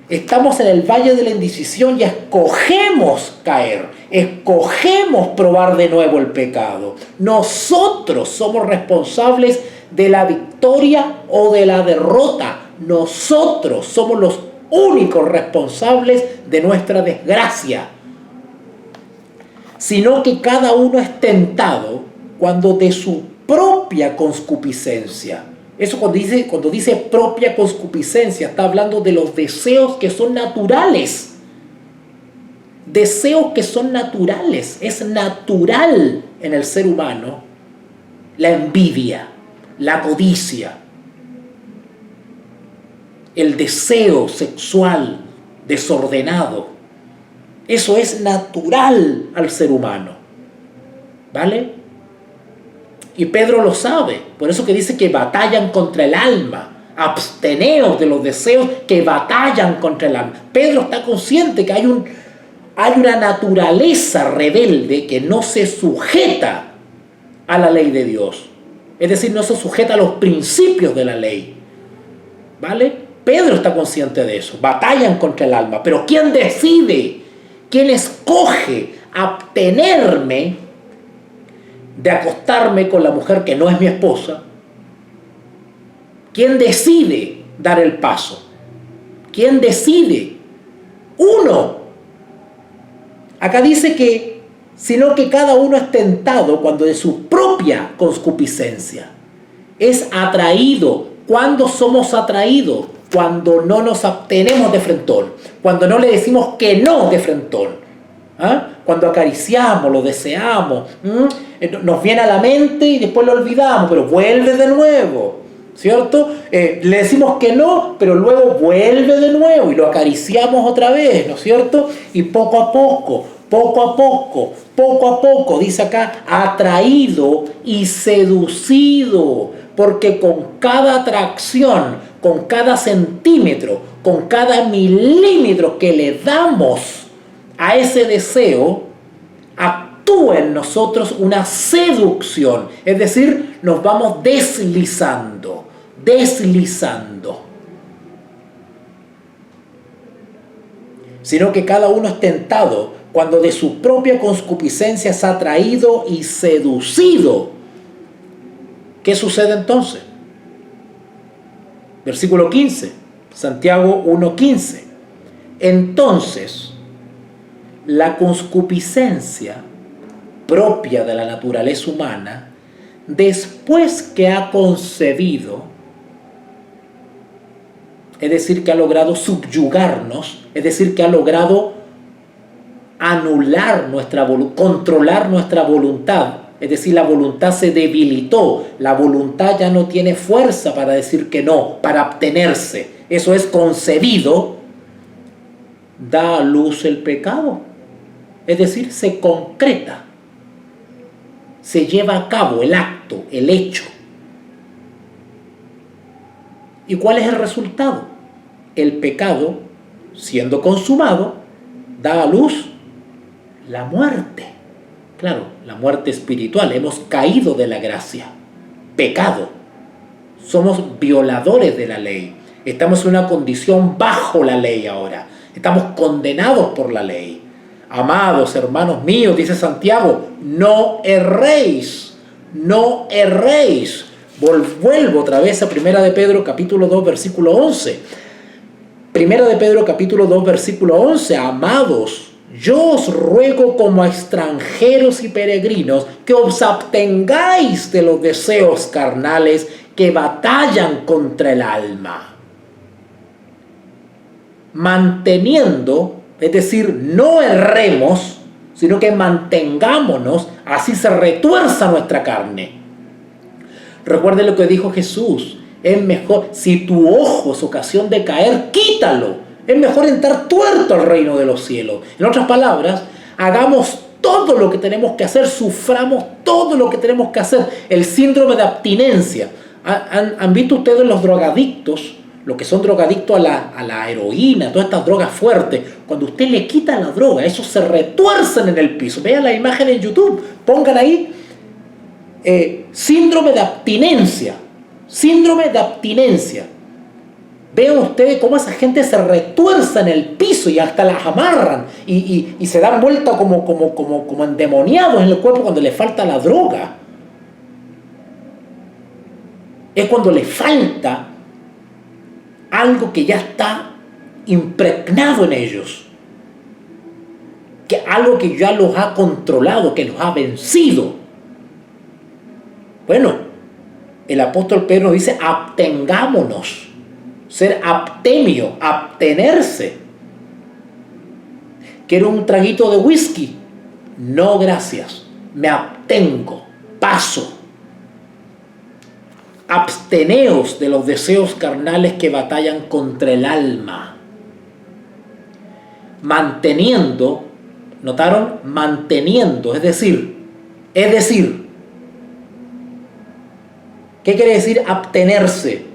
Estamos en el valle de la indecisión y escogemos caer. Escogemos probar de nuevo el pecado. Nosotros somos responsables de la victoria o de la derrota. Nosotros somos los únicos responsables de nuestra desgracia, sino que cada uno es tentado cuando de su propia concupiscencia. Eso cuando dice propia concupiscencia, está hablando de los deseos que son naturales. Deseos que son naturales. Es natural en el ser humano la envidia, la codicia, el deseo sexual desordenado. Eso es natural al ser humano, ¿vale? Y Pedro lo sabe, por eso que dice que batallan contra el alma. Absteneos de los deseos que batallan contra el alma. Pedro está consciente que hay una naturaleza rebelde que no se sujeta a la ley de Dios. Es decir, no se sujeta a los principios de la ley, ¿vale? Pedro está consciente de eso. Batallan contra el alma. Pero ¿quién decide? ¿Quién escoge abstenerme de acostarme con la mujer que no es mi esposa? ¿Quién decide dar el paso? ¿Quién decide? Uno. Acá dice que, sino que cada uno es tentado cuando de su propia concupiscencia es atraído. ¿Cuándo somos atraídos? Cuando no nos abstenemos de frentón, cuando no le decimos que no de frentón, ¿ah? Cuando acariciamos, lo deseamos, nos viene a la mente y después lo olvidamos, pero vuelve de nuevo, ¿cierto? Le decimos que no, pero luego vuelve de nuevo y lo acariciamos otra vez, ¿no es cierto? Y poco a poco, dice acá, atraído y seducido, porque con cada atracción, con cada centímetro, con cada milímetro que le damos a ese deseo, actúa en nosotros una seducción. Es decir, nos vamos deslizando. sino que cada uno es tentado cuando de su propia concupiscencia es atraído y seducido. ¿Qué sucede entonces? Versículo 15, Santiago 1:15. Entonces, la concupiscencia propia de la naturaleza humana, después que ha concebido, es decir, que ha logrado subyugarnos, es decir, que ha logrado anular nuestra voluntad, controlar nuestra voluntad, es decir, la voluntad se debilitó, la voluntad ya no tiene fuerza para decir que no, para abstenerse, eso es concebido, da a luz el pecado, es decir, se concreta, se lleva a cabo el acto, el hecho. ¿Y cuál es el resultado? El pecado, siendo consumado, da a luz la muerte. Claro, la muerte espiritual. Hemos caído de la gracia. Pecado. Somos violadores de la ley. Estamos en una condición bajo la ley ahora. Estamos condenados por la ley. Amados hermanos míos, dice Santiago, no erréis. No erréis. Vuelvo otra vez a 1 de Pedro capítulo 2 versículo 11. 1 de Pedro capítulo 2 versículo 11. Amados, yo os ruego como a extranjeros y peregrinos que os abstengáis de los deseos carnales que batallan contra el alma. Manteniendo, es decir, no erremos, sino que mantengámonos, así se retuerza nuestra carne. Recuerde lo que dijo Jesús, es mejor, si tu ojo es ocasión de caer, quítalo. Es mejor entrar tuerto al reino de los cielos. En otras palabras, hagamos todo lo que tenemos que hacer, suframos todo lo que tenemos que hacer. El síndrome de abstinencia. ¿Han visto ustedes los drogadictos? Los que son drogadictos a la heroína, todas estas drogas fuertes. Cuando usted le quita la droga, esos se retuercen en el piso. Vean la imagen en YouTube. Pongan ahí síndrome de abstinencia. Síndrome de abstinencia. Vean ustedes cómo esa gente se retuerza en el piso y hasta las amarran y se dan vuelta como endemoniados en el cuerpo cuando le falta la droga. Es cuando le falta algo que ya está impregnado en ellos, que algo que ya los ha controlado, que los ha vencido. Bueno, el apóstol Pedro dice, abstengámonos. Ser abstemio, abstenerse. ¿Quiero un traguito de whisky? No, gracias. Me abstengo, paso. Absteneos de los deseos carnales que batallan contra el alma. Manteniendo, ¿notaron? Manteniendo, es decir, ¿qué quiere decir abstenerse?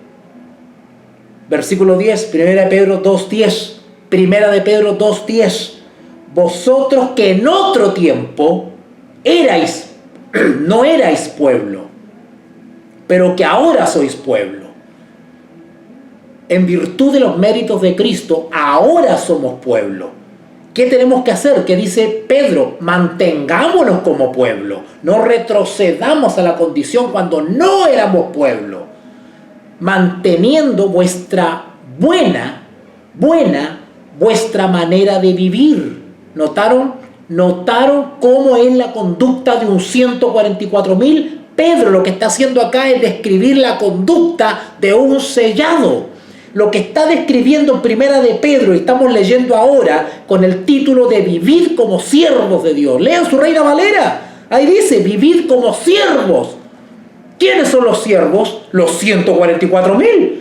Versículo 10, 1 de Pedro 2:10. 1 de Pedro 2:10. Vosotros que en otro tiempo no erais pueblo, pero que ahora sois pueblo. En virtud de los méritos de Cristo, ahora somos pueblo. ¿Qué tenemos que hacer? ¿Qué dice Pedro? Mantengámonos como pueblo. No retrocedamos a la condición cuando no éramos pueblo. Manteniendo vuestra vuestra manera de vivir. ¿Notaron cómo es la conducta de un 144.000? Pedro lo que está haciendo acá es describir la conducta de un sellado. Lo que está describiendo en 1 de Pedro, y estamos leyendo ahora con el título de Vivid como siervos de Dios. Lean su Reina Valera. Ahí dice, vivid como siervos. ¿Quiénes son los siervos? Los 144.000.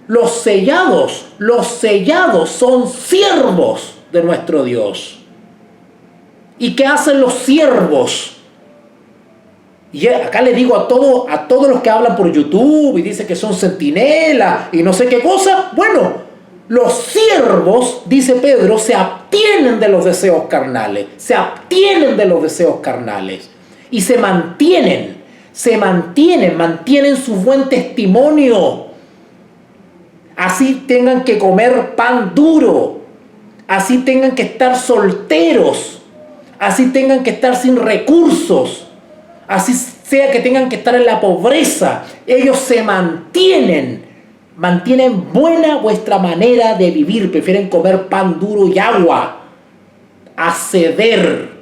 Los sellados son siervos de nuestro Dios. ¿Y qué hacen los siervos? Y acá le digo a todos los que hablan por YouTube y dicen que son centinelas y no sé qué cosa. Bueno, los siervos, dice Pedro, se abstienen de los deseos carnales. Y se mantienen su buen testimonio. Así tengan que comer pan duro, así tengan que estar solteros, así tengan que estar sin recursos, así sea que tengan que estar en la pobreza, ellos se mantienen buena vuestra manera de vivir, prefieren comer pan duro y agua a ceder.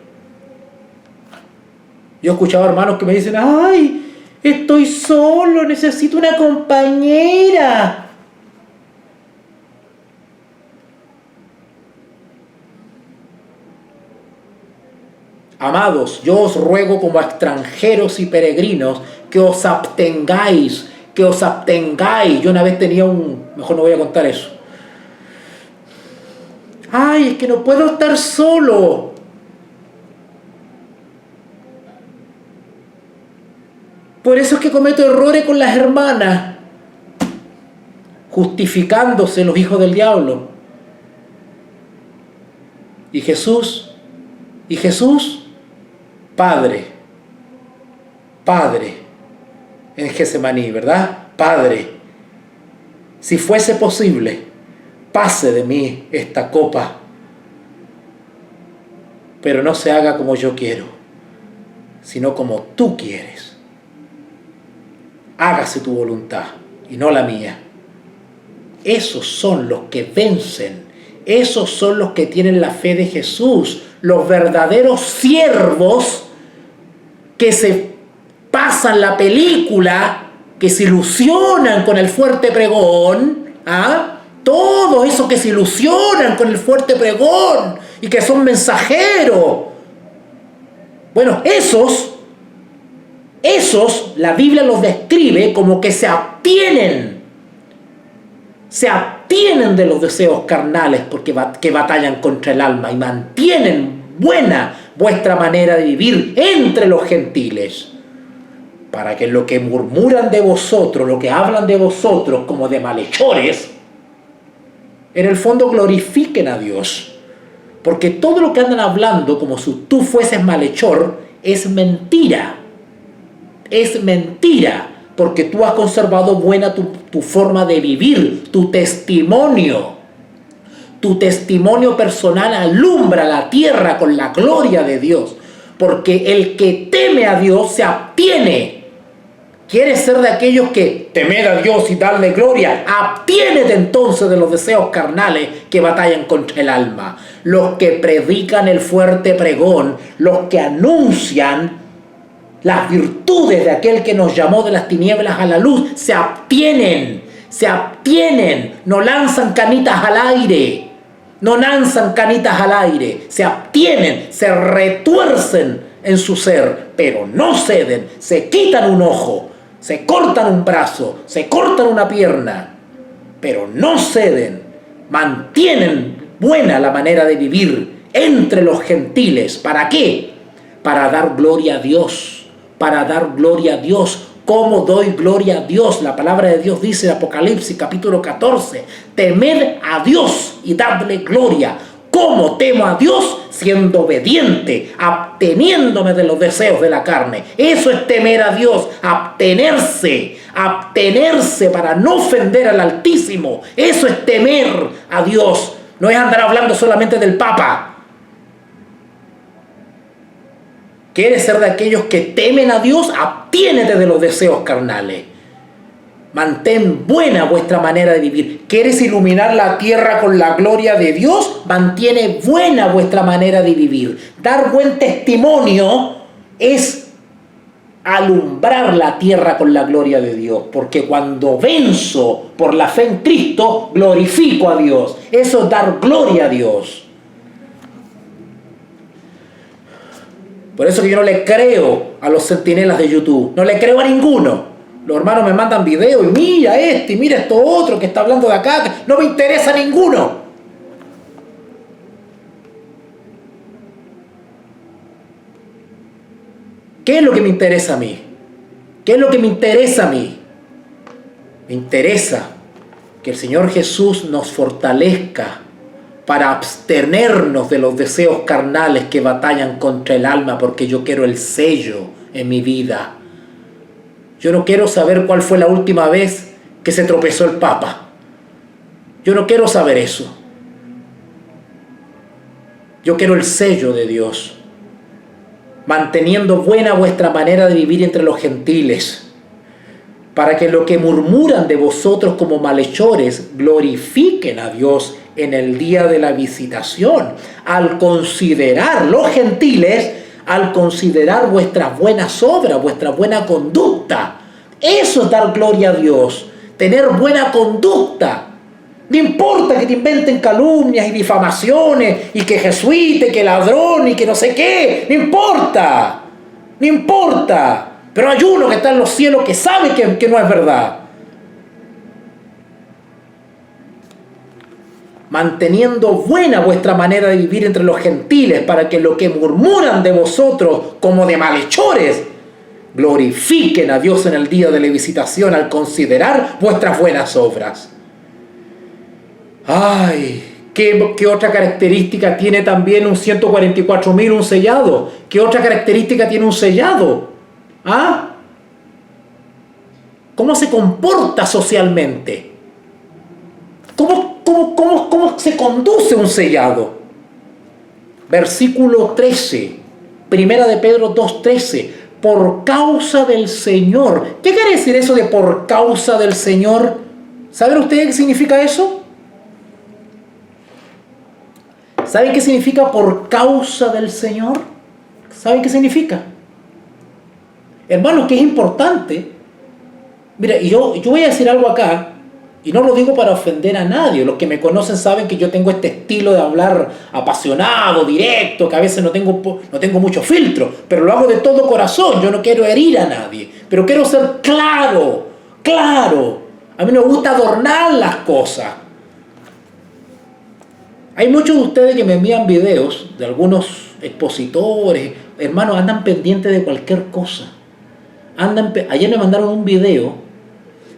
Yo he escuchado hermanos que me dicen, ay, estoy solo, necesito una compañera. Amados, yo os ruego como a extranjeros y peregrinos que os abstengáis. Yo una vez tenía mejor no voy a contar eso. Ay, es que no puedo estar solo. Por eso es que cometo errores con las hermanas, justificándose los hijos del diablo. Y Jesús, Padre, en Getsemaní, ¿verdad? Padre, si fuese posible, pase de mí esta copa, pero no se haga como yo quiero, sino como tú quieres. Hágase tu voluntad y no la mía. Esos son los que vencen, esos son los que tienen la fe de Jesús, los verdaderos siervos que se pasan la película, que se ilusionan con el fuerte pregón, todos esos que se ilusionan con el fuerte pregón y que son mensajeros. Bueno, esos la Biblia los describe como que se abstienen de los deseos carnales que batallan contra el alma y mantienen buena vuestra manera de vivir entre los gentiles, para que lo que murmuran de vosotros, lo que hablan de vosotros como de malhechores, en el fondo glorifiquen a Dios. Porque todo lo que andan hablando como si tú fueses malhechor es mentira. Es mentira, porque tú has conservado buena tu forma de vivir, tu testimonio. Tu testimonio personal alumbra la tierra con la gloria de Dios. Porque el que teme a Dios se abstiene. ¿Quieres ser de aquellos que temer a Dios y darle gloria? Abstiénete entonces de los deseos carnales que batallan contra el alma. Los que predican el fuerte pregón, los que anuncian las virtudes de aquel que nos llamó de las tinieblas a la luz, se abstienen, no lanzan canitas al aire, se abstienen, se retuercen en su ser, pero no ceden, se quitan un ojo, se cortan un brazo, se cortan una pierna, pero no ceden, mantienen buena la manera de vivir entre los gentiles. ¿Para qué? Para dar gloria a Dios. ¿Cómo doy gloria a Dios? La palabra de Dios dice en Apocalipsis capítulo 14, temed a Dios y dadle gloria. ¿Cómo temo a Dios? Siendo obediente, absteniéndome de los deseos de la carne. Eso es temer a Dios, abstenerse para no ofender al Altísimo. Eso es temer a Dios. No es andar hablando solamente del Papa. ¿Quieres ser de aquellos que temen a Dios? Abstiénete de los deseos carnales. Mantén buena vuestra manera de vivir. ¿Quieres iluminar la tierra con la gloria de Dios? Mantiene buena vuestra manera de vivir. Dar buen testimonio es alumbrar la tierra con la gloria de Dios. Porque cuando venzo por la fe en Cristo, glorifico a Dios. Eso es dar gloria a Dios. Por eso que yo no le creo a los centinelas de YouTube. No le creo a ninguno. Los hermanos me mandan videos y mira y mira esto otro que está hablando de acá. No me interesa ninguno. ¿Qué es lo que me interesa a mí? Me interesa que el Señor Jesús nos fortalezca para abstenernos de los deseos carnales que batallan contra el alma, porque yo quiero el sello en mi vida. Yo no quiero saber cuál fue la última vez que se tropezó el Papa. Yo no quiero saber eso. Yo quiero el sello de Dios. Manteniendo buena vuestra manera de vivir entre los gentiles, para que lo que murmuran de vosotros como malhechores glorifiquen a Dios en el día de la visitación, al considerar los gentiles, al considerar vuestras buenas obras, vuestra buena conducta. Eso es dar gloria a Dios, tener buena conducta. No importa que te inventen calumnias y difamaciones, y que jesuite, que ladrón, y que no sé qué, no importa, no importa. Pero hay uno que está en los cielos que sabe que no es verdad. Manteniendo buena vuestra manera de vivir entre los gentiles, para que lo que murmuran de vosotros como de malhechores, glorifiquen a Dios en el día de la visitación al considerar vuestras buenas obras. Ay, ¿qué otra característica tiene también un 144.000, un sellado? ¿Qué otra característica tiene un sellado? ¿Ah? ¿Cómo se comporta socialmente? ¿Cómo se conduce un sellado? Versículo 13, Primera de Pedro 2:13, por causa del Señor. ¿Qué quiere decir eso de por causa del Señor? ¿Saben ustedes qué significa eso? ¿Saben qué significa por causa del Señor? ¿Saben qué significa? Hermanos, que es importante. Mira, yo voy a decir algo acá, y no lo digo para ofender a nadie. Los que me conocen saben que yo tengo este estilo de hablar apasionado, directo, que a veces no tengo mucho filtro, pero lo hago de todo corazón. Yo no quiero herir a nadie, pero quiero ser claro. A mí me gusta adornar las cosas. Hay muchos de ustedes que me envían videos de algunos expositores. Hermanos, andan pendientes de cualquier cosa. Ayer me mandaron un video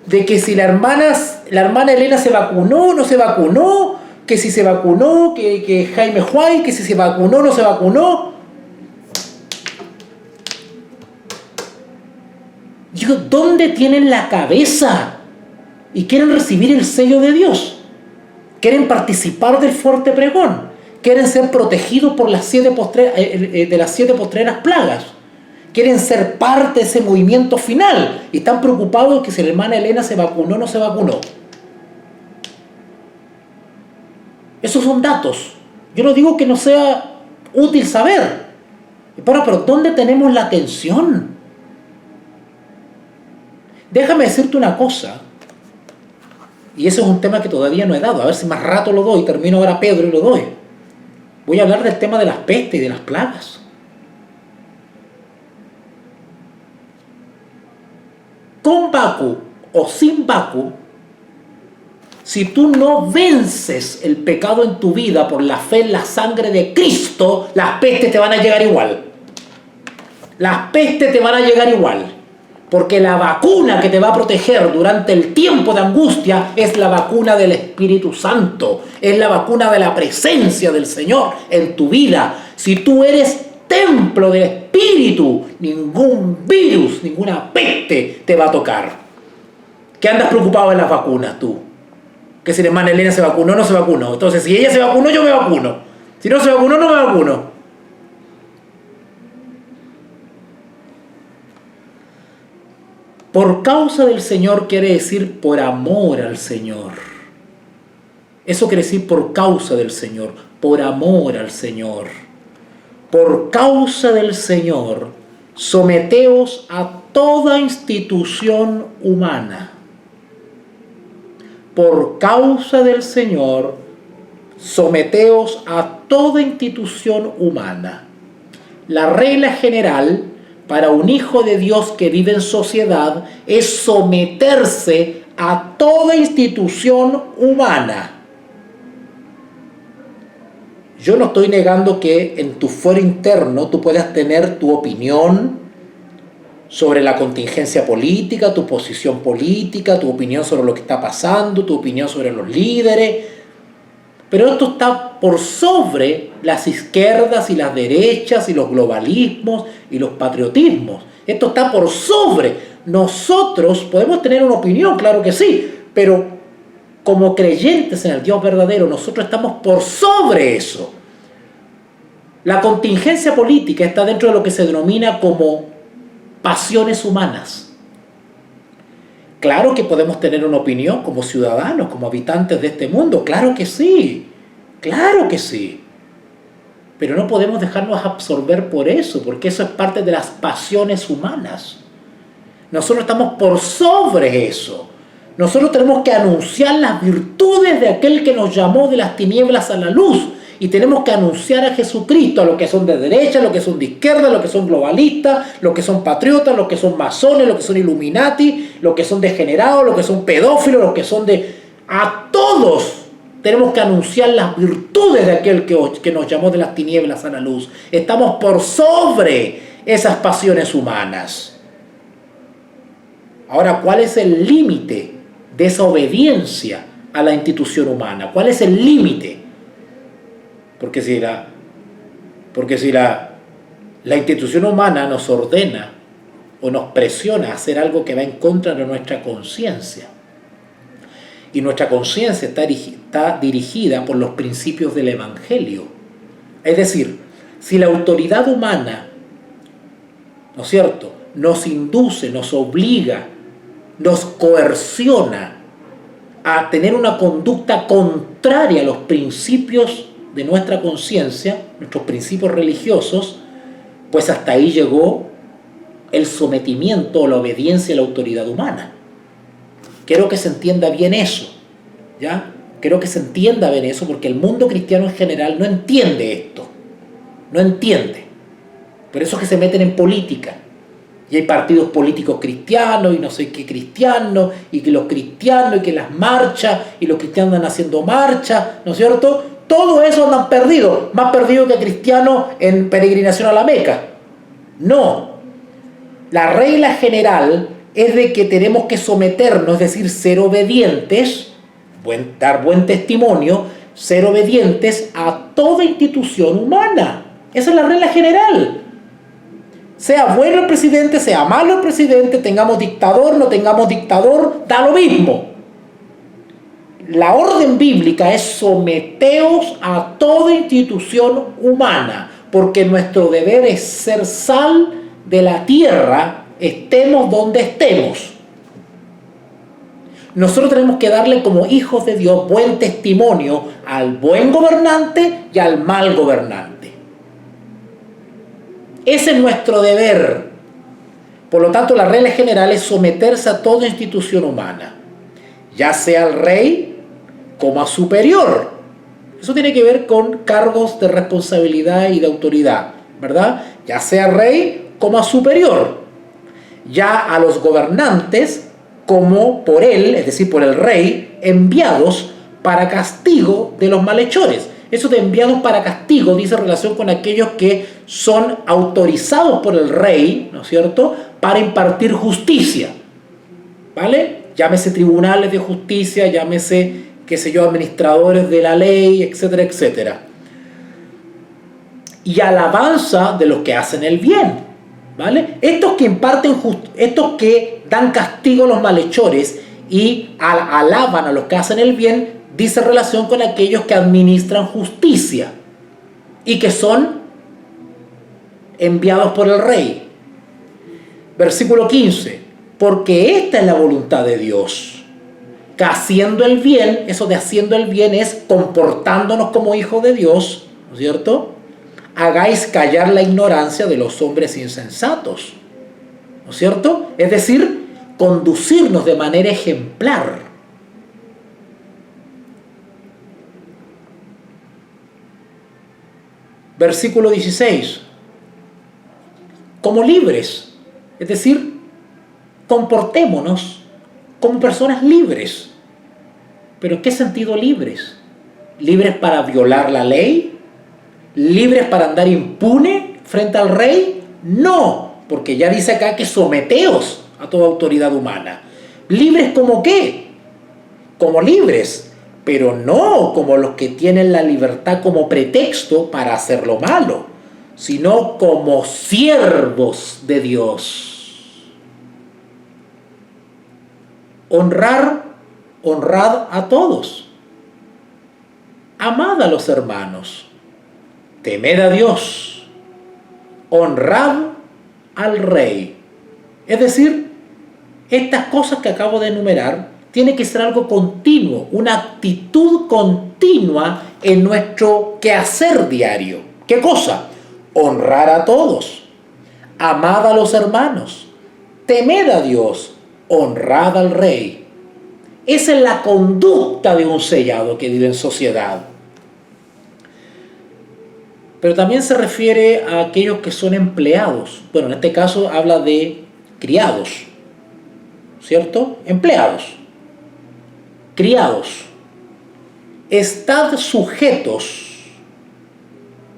de que si la hermana Elena se vacunó, no se vacunó, que si se vacunó, que Jaime Juárez, que si se vacunó, no se vacunó. Digo, ¿dónde tienen la cabeza? Y quieren recibir el sello de Dios. Quieren participar del fuerte pregón. Quieren ser protegidos por las 7 postreras plagas. Quieren ser parte de ese movimiento final. Y están preocupados de que si la hermana Elena se vacunó o no se vacunó. Esos son datos. Yo no digo que no sea útil saber. Pero ¿dónde tenemos la atención? Déjame decirte una cosa. Y eso es un tema que todavía no he dado. A ver si más rato lo doy. Termino ahora Pedro y lo doy. Voy a hablar del tema de las pestes y de las plagas. Con vacu o sin vacu, si tú no vences el pecado en tu vida por la fe en la sangre de Cristo, las pestes te van a llegar igual. Las pestes te van a llegar igual. Porque la vacuna que te va a proteger durante el tiempo de angustia es la vacuna del Espíritu Santo. Es la vacuna de la presencia del Señor en tu vida. Si tú eres templo del Espíritu, ningún virus, ninguna peste te va a tocar. ¿Qué andas preocupado en las vacunas tú? Que si la hermana Elena se vacunó o no se vacunó. Entonces, si ella se vacunó, yo me vacuno. Si no se vacunó, no me vacuno. Por causa del Señor quiere decir por amor al Señor. Eso quiere decir por causa del Señor, por amor al Señor. Por causa del Señor, someteos a toda institución humana. Por causa del Señor, someteos a toda institución humana. La regla general para un hijo de Dios que vive en sociedad es someterse a toda institución humana. Yo no estoy negando que en tu fuero interno tú puedas tener tu opinión sobre la contingencia política, tu posición política, tu opinión sobre lo que está pasando, tu opinión sobre los líderes. Pero esto está por sobre las izquierdas y las derechas y los globalismos y los patriotismos. Esto está por sobre. Nosotros podemos tener una opinión, claro que sí, pero como creyentes en el Dios verdadero, nosotros estamos por sobre eso. La contingencia política está dentro de lo que se denomina como pasiones humanas. Claro que podemos tener una opinión como ciudadanos, como habitantes de este mundo, claro que sí, pero no podemos dejarnos absorber por eso, porque eso es parte de las pasiones humanas. Nosotros estamos por sobre eso. Nosotros tenemos que anunciar las virtudes de aquel que nos llamó de las tinieblas a la luz. Y tenemos que anunciar a Jesucristo, a los que son de derecha, a los que son de izquierda, a los que son globalistas, los que son patriotas, los que son masones, los que son illuminati, los que son degenerados, los que son pedófilos, los que son de... A todos tenemos que anunciar las virtudes de aquel que nos llamó de las tinieblas a la luz. Estamos por sobre esas pasiones humanas. Ahora, ¿cuál es el límite de esa obediencia a la institución humana? ¿Cuál es el límite? Porque si la institución humana nos ordena o nos presiona a hacer algo que va en contra de nuestra conciencia, y nuestra conciencia está dirigida por los principios del Evangelio, es decir, si la autoridad humana, ¿no es cierto?, nos induce, nos obliga, nos coerciona a tener una conducta contraria a los principios de nuestra conciencia, nuestros principios religiosos, pues hasta ahí llegó el sometimiento o la obediencia a la autoridad humana. Quiero que se entienda bien eso, ¿ya? Quiero que se entienda bien eso, porque el mundo cristiano en general no entiende esto, no entiende. Por eso es que se meten en política. Y hay partidos políticos cristianos y no sé qué cristianos, y que los cristianos, y que las marchas, y los cristianos andan haciendo marchas, ¿no es cierto? Todo eso andan perdidos, más perdidos que cristianos en peregrinación a la Meca. No. La regla general es de que tenemos que someternos, es decir, ser obedientes, dar buen testimonio, ser obedientes a toda institución humana. Esa es la regla general. Sea bueno el presidente, sea malo el presidente, tengamos dictador, no tengamos dictador, da lo mismo. La orden bíblica es someteos a toda institución humana, porque nuestro deber es ser sal de la tierra, estemos donde estemos. Nosotros tenemos que darle como hijos de Dios buen testimonio al buen gobernante y al mal gobernante. Ese es nuestro deber. Por lo tanto, la regla general es someterse a toda institución humana, ya sea al rey como a superior. Eso tiene que ver con cargos de responsabilidad y de autoridad, ¿verdad? Ya sea rey como a superior. Ya a los gobernantes como por él, es decir, por el rey, enviados para castigo de los malhechores. Eso de enviados para castigo dice relación con aquellos que son autorizados por el rey, ¿no es cierto?, para impartir justicia, ¿vale? Llámese tribunales de justicia, llámese, qué sé yo, administradores de la ley, etcétera, etcétera. Y alabanza de los que hacen el bien, ¿vale? Estos que dan castigo a los malhechores y alaban a los que hacen el bien, dice relación con aquellos que administran justicia y que son enviados por el rey. Versículo 15. Porque esta es la voluntad de Dios, que haciendo el bien, eso de haciendo el bien es comportándonos como hijos de Dios, ¿no es cierto?, hagáis callar la ignorancia de los hombres insensatos, ¿no es cierto? Es decir, conducirnos de manera ejemplar. Versículo 16. Como libres, es decir, comportémonos como personas libres. ¿Pero en qué sentido libres? ¿Libres para violar la ley? ¿Libres para andar impune frente al rey? No, porque ya dice acá que someteos a toda autoridad humana. ¿Libres como qué? Como libres, pero no como los que tienen la libertad como pretexto para hacer lo malo, sino como siervos de Dios. Honrad a todos. Amad a los hermanos. temed a Dios, honrad al Rey. Es decir, estas cosas que acabo de enumerar tiene que ser algo continuo, una actitud continua en nuestro quehacer diario. ¿Qué cosa? Honrar a todos, amad a los hermanos, temed a Dios, honrad al Rey. Esa es la conducta de un sellado que vive en sociedad. Pero también se refiere a aquellos que son empleados. Bueno, en este caso habla de criados, ¿cierto? Empleados. Criados. Estad sujetos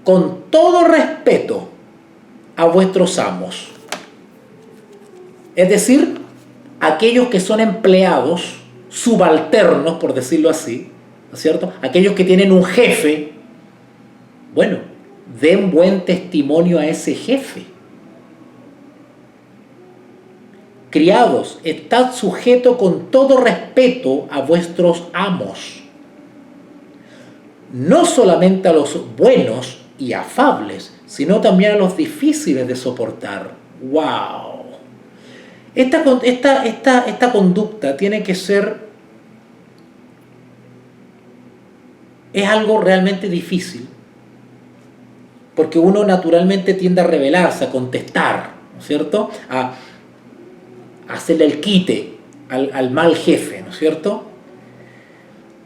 con todo respeto a vuestros amos. Es decir, aquellos que son empleados, subalternos, por decirlo así, ¿no es cierto? Aquellos que tienen un jefe, bueno, den buen testimonio a ese jefe. Criados, estad sujetos con todo respeto a vuestros amos, no solamente a los buenos y afables, sino también a los difíciles de soportar. ¡Wow! Esta conducta tiene que ser, es algo realmente difícil, porque uno naturalmente tiende a rebelarse, a contestar, ¿no es cierto? A hacerle el quite al mal jefe, ¿no es cierto?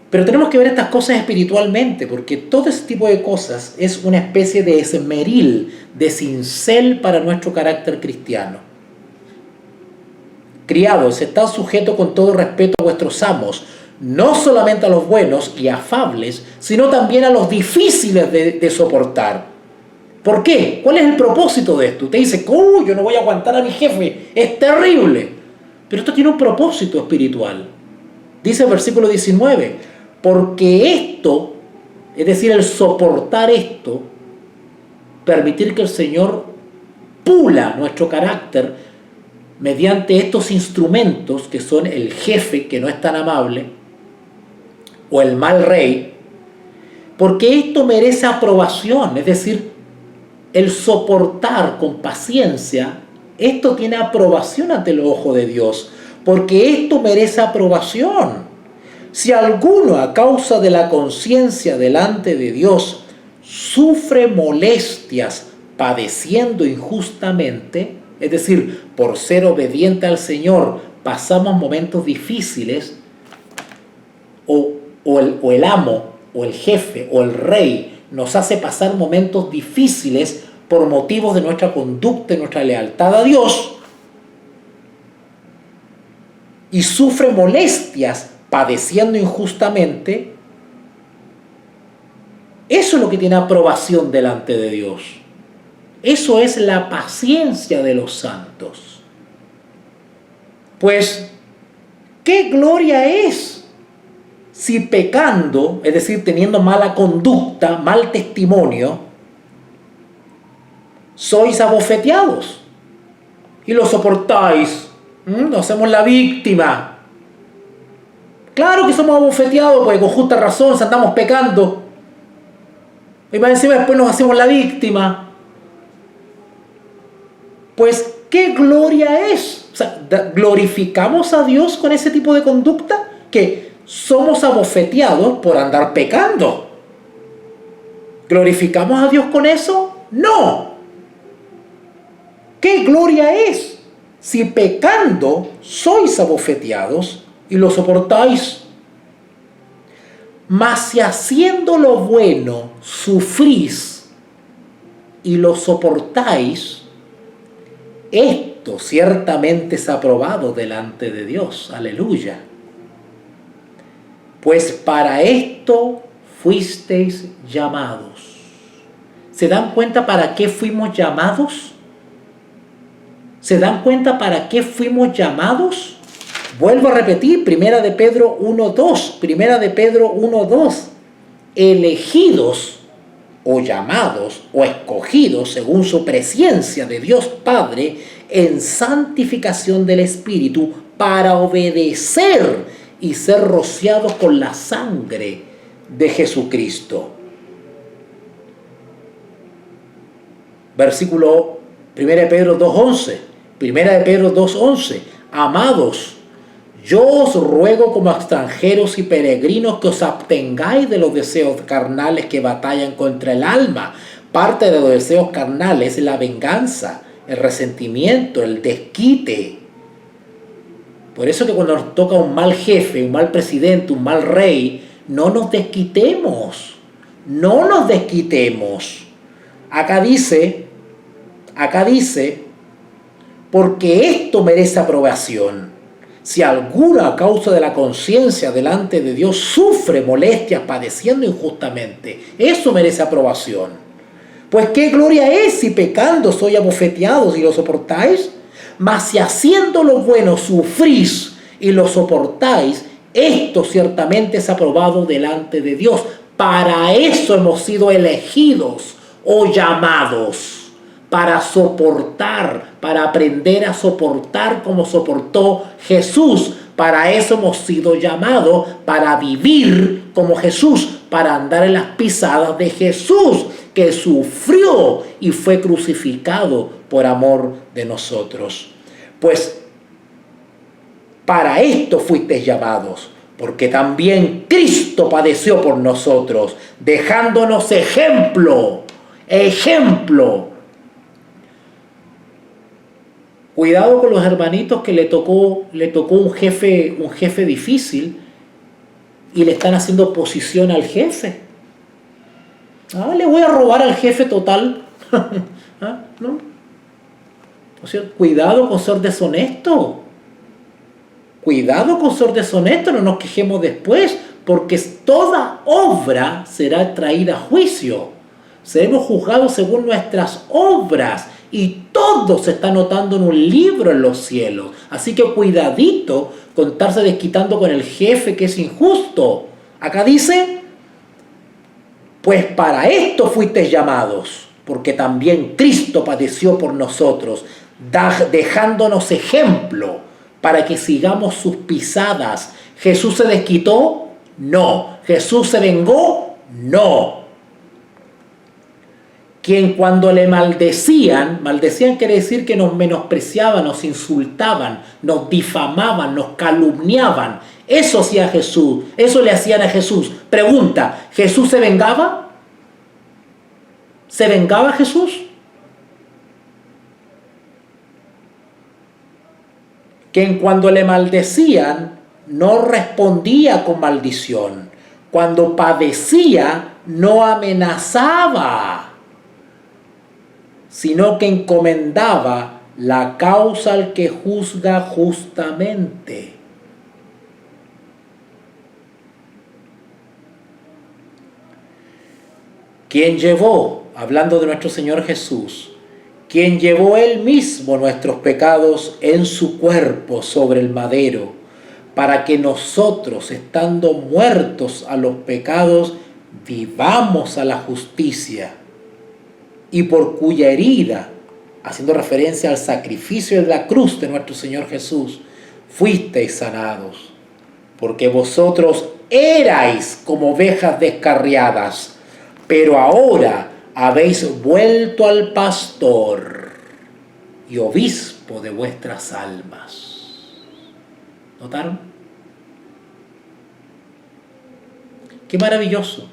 Pero tenemos que ver estas cosas espiritualmente, porque todo ese tipo de cosas es una especie de esmeril, de cincel para nuestro carácter cristiano. Criados, estad sujetos con todo respeto a vuestros amos, no solamente a los buenos y afables, sino también a los difíciles de soportar. ¿Por qué? ¿Cuál es el propósito de esto? Usted dice, yo no voy a aguantar a mi jefe, es terrible. Pero esto tiene un propósito espiritual. Dice el versículo 19, porque esto, es decir, el soportar esto, permitir que el Señor pula nuestro carácter mediante estos instrumentos que son el jefe que no es tan amable o el mal rey, porque esto merece aprobación, es decir, el soportar con paciencia, esto tiene aprobación ante el ojo de Dios, porque esto merece aprobación. Si alguno a causa de la conciencia delante de Dios sufre molestias padeciendo injustamente, es decir, por ser obediente al Señor pasamos momentos difíciles, o el amo, o el jefe, o el rey nos hace pasar momentos difíciles por motivos de nuestra conducta y nuestra lealtad a Dios, y sufre molestias padeciendo injustamente, eso es lo que tiene aprobación delante de Dios. Eso es la paciencia de los santos. Pues, ¿qué gloria es si pecando, es decir, teniendo mala conducta, mal testimonio, sois abofeteados y lo soportáis? Nos hacemos la víctima. Claro que somos abofeteados, porque con justa razón, si andamos pecando. Y más encima después nos hacemos la víctima. Pues, ¿qué gloria es? O sea, ¿glorificamos a Dios con ese tipo de conducta? Que somos abofeteados por andar pecando. ¿Glorificamos a Dios con eso? No. ¿Qué gloria es si pecando sois abofeteados y lo soportáis? Mas si haciendo lo bueno sufrís y lo soportáis, esto ciertamente es aprobado delante de Dios. Aleluya. Pues para esto fuisteis llamados. ¿Se dan cuenta para qué fuimos llamados? ¿Se dan cuenta para qué fuimos llamados? Vuelvo a repetir, Primera de Pedro 1:2. Primera de Pedro 1:2. Elegidos o llamados o escogidos según su presciencia de Dios Padre en santificación del Espíritu para obedecer y ser rociados con la sangre de Jesucristo. Versículo 1 de Pedro 2:11. 1 de Pedro 2:11. Amados, yo os ruego como extranjeros y peregrinos que os abstengáis de los deseos carnales que batallan contra el alma. Parte de los deseos carnales es la venganza, el resentimiento, el desquite. Por eso que cuando nos toca un mal jefe, un mal presidente, un mal rey, no nos desquitemos. No nos desquitemos. Acá dice, porque esto merece aprobación. Si alguno a causa de la conciencia delante de Dios sufre molestias padeciendo injustamente, eso merece aprobación. Pues qué gloria es si pecando sois abofeteados y lo soportáis. Mas si haciendo lo bueno sufrís y lo soportáis, esto ciertamente es aprobado delante de Dios. Para eso hemos sido elegidos o llamados. Para soportar, para aprender a soportar como soportó Jesús. Para eso hemos sido llamados, para vivir como Jesús, para andar en las pisadas de Jesús, que sufrió y fue crucificado por amor de nosotros. Pues para esto fuisteis llamados, porque también Cristo padeció por nosotros, dejándonos ejemplo. Cuidado con los hermanitos que le tocó un jefe difícil y le están haciendo oposición al jefe. Le voy a robar al jefe total. ¿No? O sea, cuidado con ser deshonesto. Cuidado con ser deshonesto, no nos quejemos después, porque toda obra será traída a juicio. Seremos juzgados según nuestras obras. Y todo se está anotando en un libro en los cielos. Así que cuidadito con estarse desquitando con el jefe que es injusto. Acá dice, pues para esto fuisteis llamados, porque también Cristo padeció por nosotros, dejándonos ejemplo para que sigamos sus pisadas. ¿Jesús se desquitó? No. ¿Jesús se vengó? No. Quien cuando le maldecían quiere decir que nos menospreciaban, nos insultaban, nos difamaban, nos calumniaban. Eso hacía Jesús, eso le hacían a Jesús. Pregunta, ¿Jesús se vengaba? ¿Se vengaba Jesús? Quien cuando le maldecían no respondía con maldición. Cuando padecía no amenazaba, sino que encomendaba la causa al que juzga justamente. Quien llevó, hablando de nuestro Señor Jesús, quien llevó Él mismo nuestros pecados en su cuerpo sobre el madero, para que nosotros, estando muertos a los pecados, vivamos a la justicia, y por cuya herida, haciendo referencia al sacrificio de la cruz de nuestro Señor Jesús, fuisteis sanados, porque vosotros erais como ovejas descarriadas, pero ahora habéis vuelto al pastor y obispo de vuestras almas. ¿Notaron? ¡Qué maravilloso!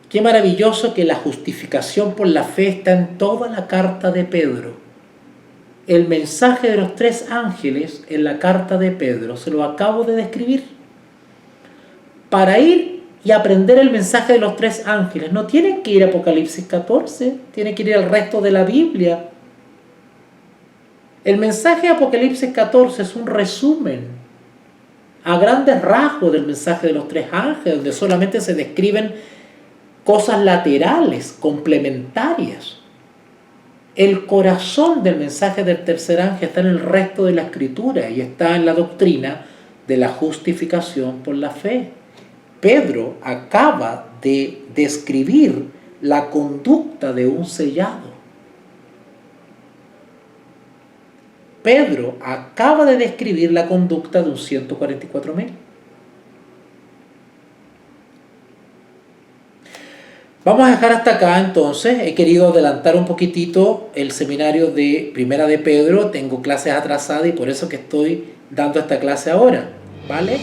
Qué maravilloso que la justificación por la fe está en toda la carta de Pedro. El mensaje de los 3 ángeles en la carta de Pedro se lo acabo de describir. Para ir y aprender el mensaje de los 3 ángeles no tienen que ir a Apocalipsis 14, tienen que ir al resto de la Biblia. El mensaje de Apocalipsis 14 es un resumen a grandes rasgos del mensaje de los 3 ángeles, donde solamente se describen cosas laterales, complementarias. El corazón del mensaje del tercer ángel está en el resto de la Escritura y está en la doctrina de la justificación por la fe. Pedro acaba de describir la conducta de un sellado. Pedro acaba de describir la conducta de un 144.000. Vamos a dejar hasta acá entonces. He querido adelantar un poquitito el seminario de Primera de Pedro. Tengo clases atrasadas y por eso que estoy dando esta clase ahora, ¿vale?